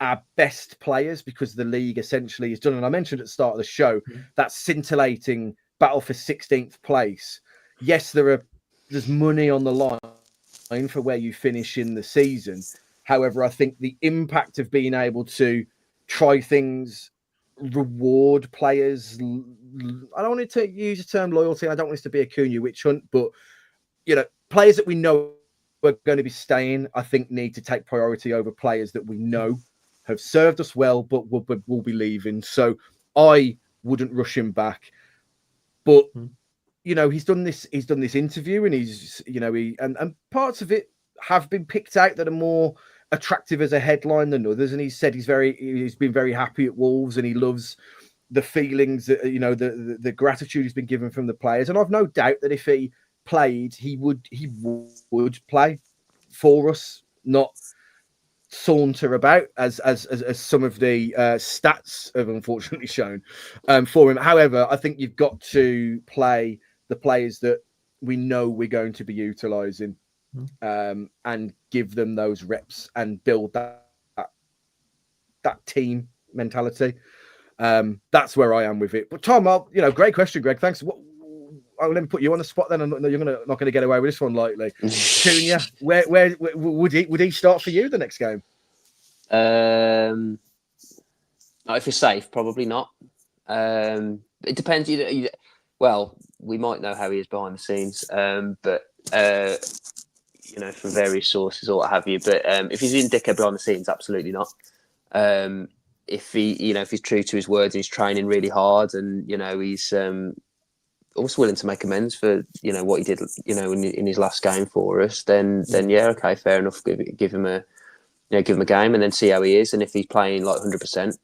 our best players, because the league essentially is done. And I mentioned at the start of the show, that scintillating battle for 16th place. Yes, there's money on the line for where you finish in the season. However, I think the impact of being able to try things, reward players. I don't want to use the term loyalty. I don't want this to be a Cunha witch hunt, but players that we know are going to be staying, I think, need to take priority over players that we know have served us well, but will be leaving. So I wouldn't rush him back. But he's done this interview, and he's and parts of it have been picked out that are more attractive as a headline than others. And he said he's been very happy at Wolves, and he loves the feelings that the gratitude he's been given from the players. And I've no doubt that if he played, he would play for us, not saunter about as some of the stats have unfortunately shown for him. However, I think you've got to play the players that we know we're going to be utilising, and give them those reps and build that team mentality. That's where I am with it. But Tom, great question, Greg. Thanks. Let me put you on the spot then. You're not going to get away with this one lightly. Cunha, where would he start for you the next game? If you're safe, probably not. It depends. Well, we might know how he is behind the scenes, but from various sources or what have you. But if he's in dickhead behind the scenes, absolutely not. If he's true to his words and he's training really hard, and he's also willing to make amends for what he did in his last game for us, then yeah, okay, fair enough. Give him a game and then see how he is. And if he's playing like 100%,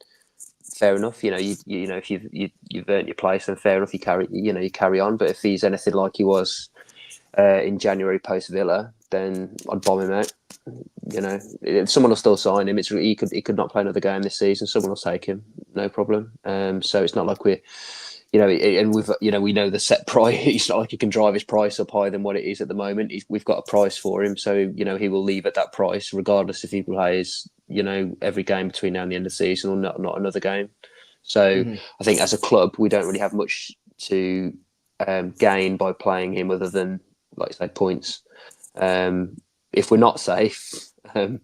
fair enough. If you've earned your place, then fair enough. You carry on. But if he's anything like he was in January post Villa, then I'd bomb him out. Someone will still sign him. He could not play another game this season. Someone will take him, no problem. So it's not like we're, and we know the set price. It's not like he can drive his price up higher than what it is at the moment. We've got a price for him, so he will leave at that price, regardless if he plays every game between now and the end of the season or not another game. So I think as a club, we don't really have much to gain by playing him, other than, like I say, points. If we're not safe, I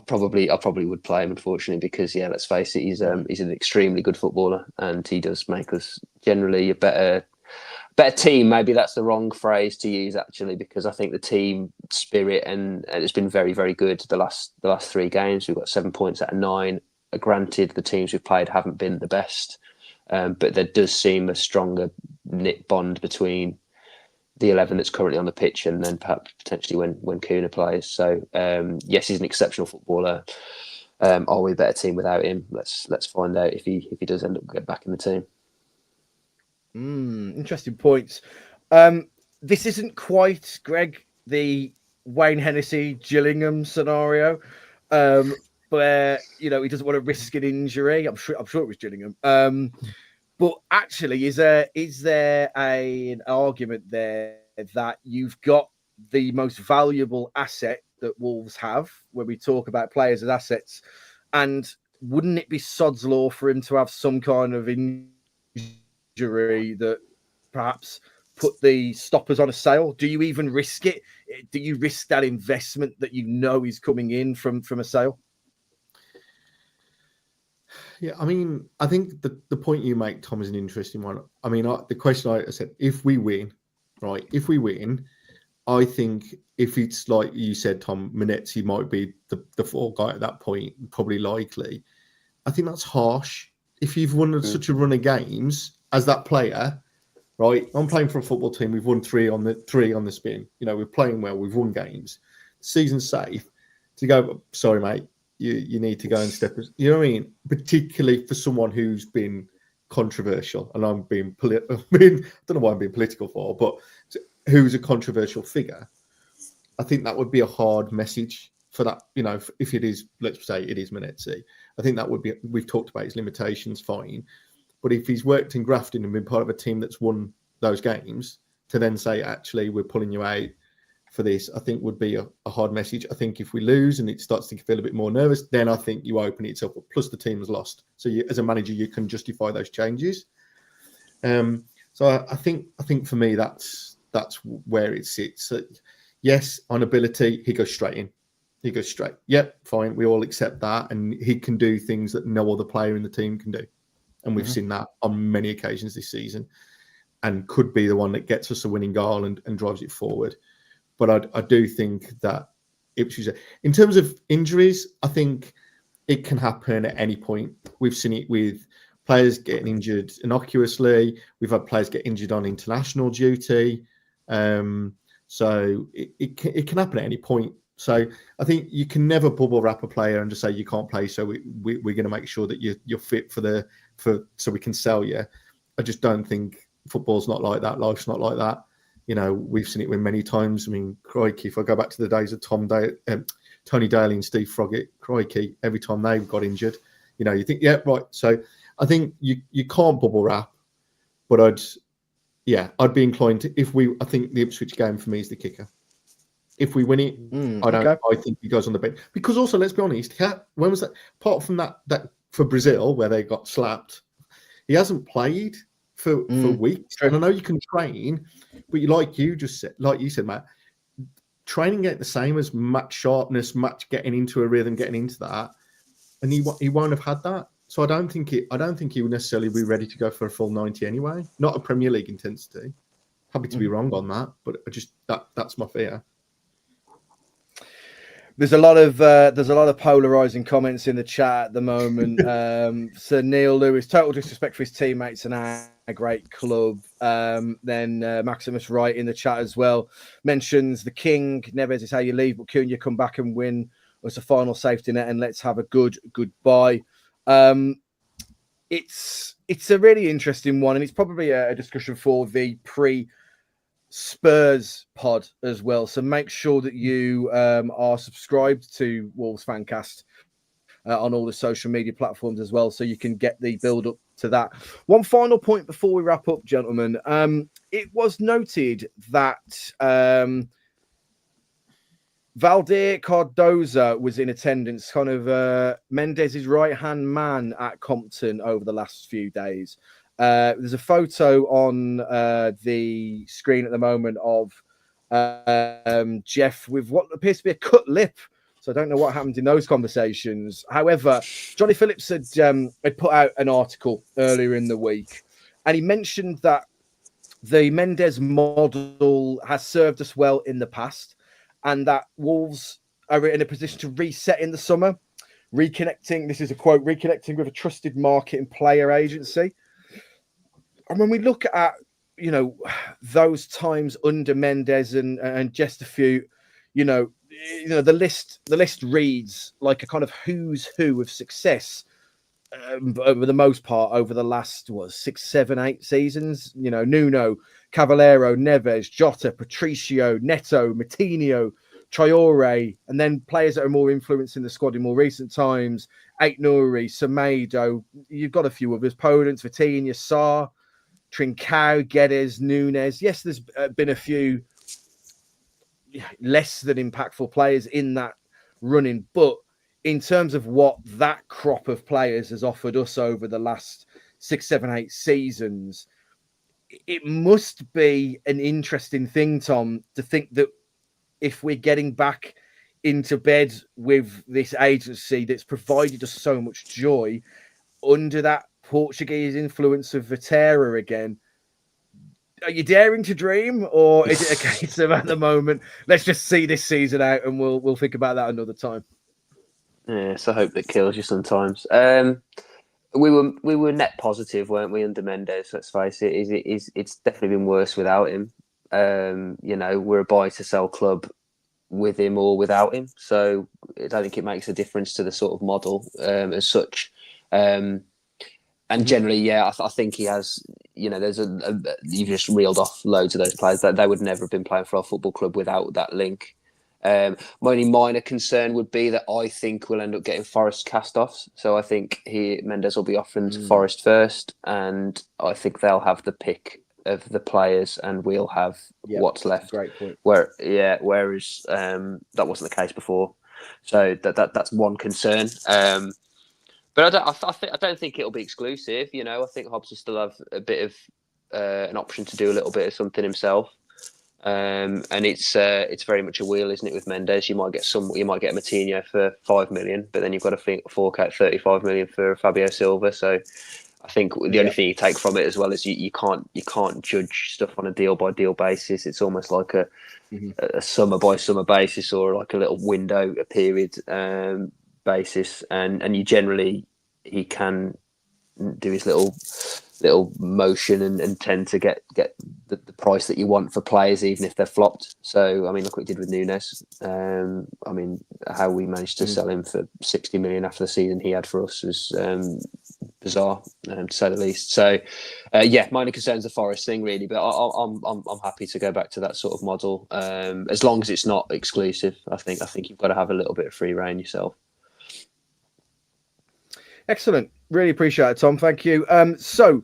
probably would play him, unfortunately, because let's face it, he's an extremely good footballer, and he does make us generally a better team. Maybe that's the wrong phrase to use, actually, because I think the team spirit and it's been very, very good the last 3 games. We've got 7 points out of 9. Granted, the teams we've played haven't been the best, but there does seem a stronger knit bond between the 11 that's currently on the pitch, and then perhaps potentially when Cunha plays. So yes, he's an exceptional footballer. Are we a better team without him? Let's find out if he does end up getting back in the team. Interesting points. This isn't quite, Greg, the Wayne Hennessy Gillingham scenario, where he doesn't want to risk an injury. I'm sure it was Gillingham. But actually, is there an argument there that you've got the most valuable asset that Wolves have when we talk about players as assets? And wouldn't it be sod's law for him to have some kind of injury that perhaps put the stoppers on a sale? Do you even risk it? Do you risk that investment that is coming in from a sale? Yeah, I mean, I think the point you make, Tom, is an interesting one. I mean, the question I said, if we win, right? If we win, I think if it's like you said, Tom, Munetsi might be the fall guy at that point, probably likely. I think that's harsh. If you've won such a run of games as that player, right? I'm playing for a football team. We've won 3 on the spin. We're playing well. We've won games. Season's safe. To go, sorry, mate. You need to go and step. You know what I mean? Particularly for someone who's been controversial, and I'm being I don't know why I'm being political for, but who's a controversial figure. I think that would be a hard message for that. If it is, let's say it is Munetsi, I think that would be. We've talked about his limitations, fine, but if he's worked in grafting and been part of a team that's won those games, to then say, actually, we're pulling you out for this, I think would be a hard message. I think if we lose and it starts to feel a bit more nervous, then I think you open it up. Plus, the team has lost, so as a manager, you can justify those changes. So I think for me, that's where it sits. So, yes, on ability, he goes straight in. He goes straight. Yep, fine. We all accept that, and he can do things that no other player in the team can do, and we've seen that on many occasions this season, and could be the one that gets us a winning goal and drives it forward. But I do think that Ipswich, in terms of injuries, I think it can happen at any point. We've seen it with players getting injured innocuously. We've had players get injured on international duty. So it can happen at any point. So I think you can never bubble wrap a player and just say you can't play. So we're going to make sure that you're fit so we can sell you. I just don't think football's not like that. Life's not like that. You know, we've seen it many times. I mean, crikey, if I go back to the days of Tony Daly and Steve Froggatt, crikey, every time they got injured, you know, you think, yeah, right. So I think you can't bubble wrap, but I'd be inclined to, I think the Ipswich game for me is the kicker. If we win it, I think he goes on the bench. Because also, let's be honest, when was that? Apart from that for Brazil, where they got slapped, he hasn't played for weeks. And I know you can train, but like you said, Matt, training ain't the same as match sharpness, match getting into a rhythm, getting into that, and he won't have had that. So I don't think he would necessarily be ready to go for a full 90 anyway. Not a Premier League intensity. Happy to be wrong on that, but that's my fear. There's a lot of polarizing comments in the chat at the moment. Sir Neil Lewis, total disrespect for his teammates and a great club. Then Maximus Wright in the chat as well mentions the king. Neves is how you leave, but Cunha come back and win was the final safety net, and let's have a good goodbye. It's a really interesting one, and it's probably a discussion for the Spurs pod as well. So make sure that you are subscribed to Wolves Fancast on all the social media platforms as well, so you can get the build up to that. One final point before we wrap up, gentlemen. It was noted that Valdir Cardoza was in attendance, kind of Mendes' right-hand man at Compton over the last few days. There's a photo on the screen at the moment of Jeff with what appears to be a cut lip. So I don't know what happened in those conversations. However, Johnny Phillips had put out an article earlier in the week, and he mentioned that the Mendes model has served us well in the past, and that Wolves are in a position to reset in the summer, reconnecting. This is a quote: reconnecting with a trusted market and player agency. And when we look at, those times under Mendes and just a few, the list reads like a kind of who's who of success over the most part over the last 6, 7, 8 seasons. Nuno, Cavallero, Neves, Jota, Patricio, Neto, Matinho, Traore, and then players that are more influencing the squad in more recent times: Aït-Nouri, Semedo. You've got a few others: Podence, Vitinha, Sarr, Trincao, Guedes, Nunes. Yes, there's been a few less than impactful players in that running, but in terms of what that crop of players has offered us over the last 6, 7, 8 seasons, it must be an interesting thing, Tom, to think that if we're getting back into bed with this agency that's provided us so much joy under that Portuguese influence of Viterra again, are you daring to dream, or is it a case of at the moment, let's just see this season out and we'll think about that another time? Yes, I hope that kills you sometimes. We were net positive, weren't we, under Mendes? Let's face it. It's definitely been worse without him. We're a buy to sell club with him or without him, so I don't think it makes a difference to the sort of model as such. And generally, I think he has. There's you've just reeled off loads of those players that they would never have been playing for our football club without that link. My only minor concern would be that I think we'll end up getting Forest cast-offs. So I think Mendes will be offering to Forest first, and I think they'll have the pick the players, and we'll have what's left. Great point. Whereas that wasn't the case before, so that's one concern. But I don't think it'll be exclusive. You know, I think Hobbs will still have a bit of an option to do a little bit of something himself. And it's very much a wheel, isn't it? With Mendes, you might get Matinho for 5 million, but then you've got to fork out 35 million for Fabio Silva. So I think the only thing you take from it as well is you can't judge stuff on a deal by deal basis. It's almost like a summer by summer basis, or like a little window, a period basis, and he can do his little motion and tend to get the price that you want for players, even if they're flopped. So I mean, look what he did with Nunes. I mean, how we managed to sell him for 60 million after the season he had for us was bizarre, to say the least. So my only concern's the Forest thing, really, but I'm happy to go back to that sort of model, as long as it's not exclusive. I think you've got to have a little bit of free rein yourself. Excellent. Really appreciate it, Tom. Thank you. So,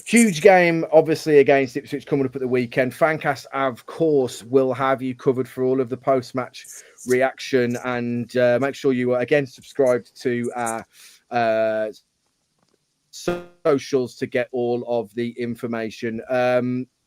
huge game, obviously, against Ipswich coming up at the weekend. Fancast, of course, will have you covered for all of the post-match reaction. And make sure you are, again, subscribed to our socials to get all of the information.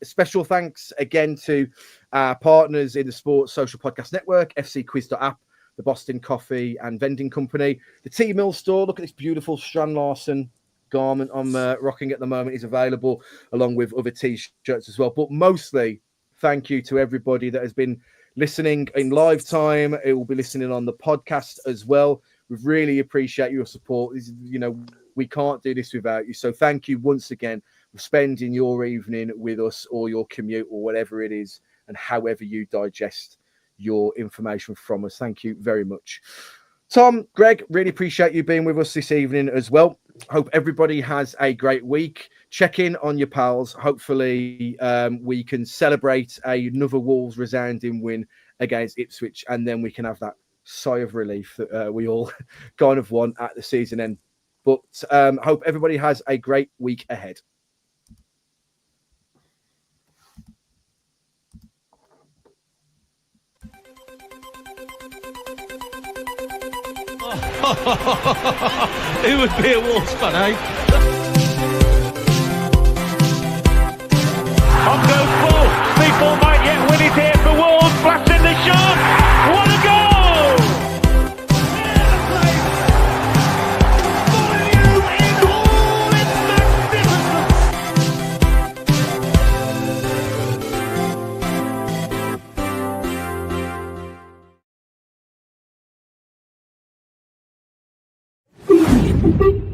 Special thanks again to our partners in the Sports Social Podcast Network, fcquiz.app, the Boston Coffee and Vending Company, the T-Mill store. Look at this beautiful Strand Larsen garment I'm rocking at the moment. Is available along with other T-shirts as well. But mostly, thank you to everybody that has been listening in live time. It will be listening on the podcast as well. We really appreciate your support. We can't do this without you. So thank you once again for spending your evening with us, or your commute, or whatever it is, and however you digest your information from us. Thank you very much. Tom, Greg, really appreciate you being with us this evening as well. Hope everybody has a great week. Check in on your pals. Hopefully we can celebrate another Wolves resounding win against Ipswich, and then we can have that sigh of relief that we all kind of want at the season end. But hope everybody has a great week ahead. Who would be a Wolves fan, eh? On goes Bull. People might yet win it here for Wolves. Flash in the shot. What a goal! Magnificence!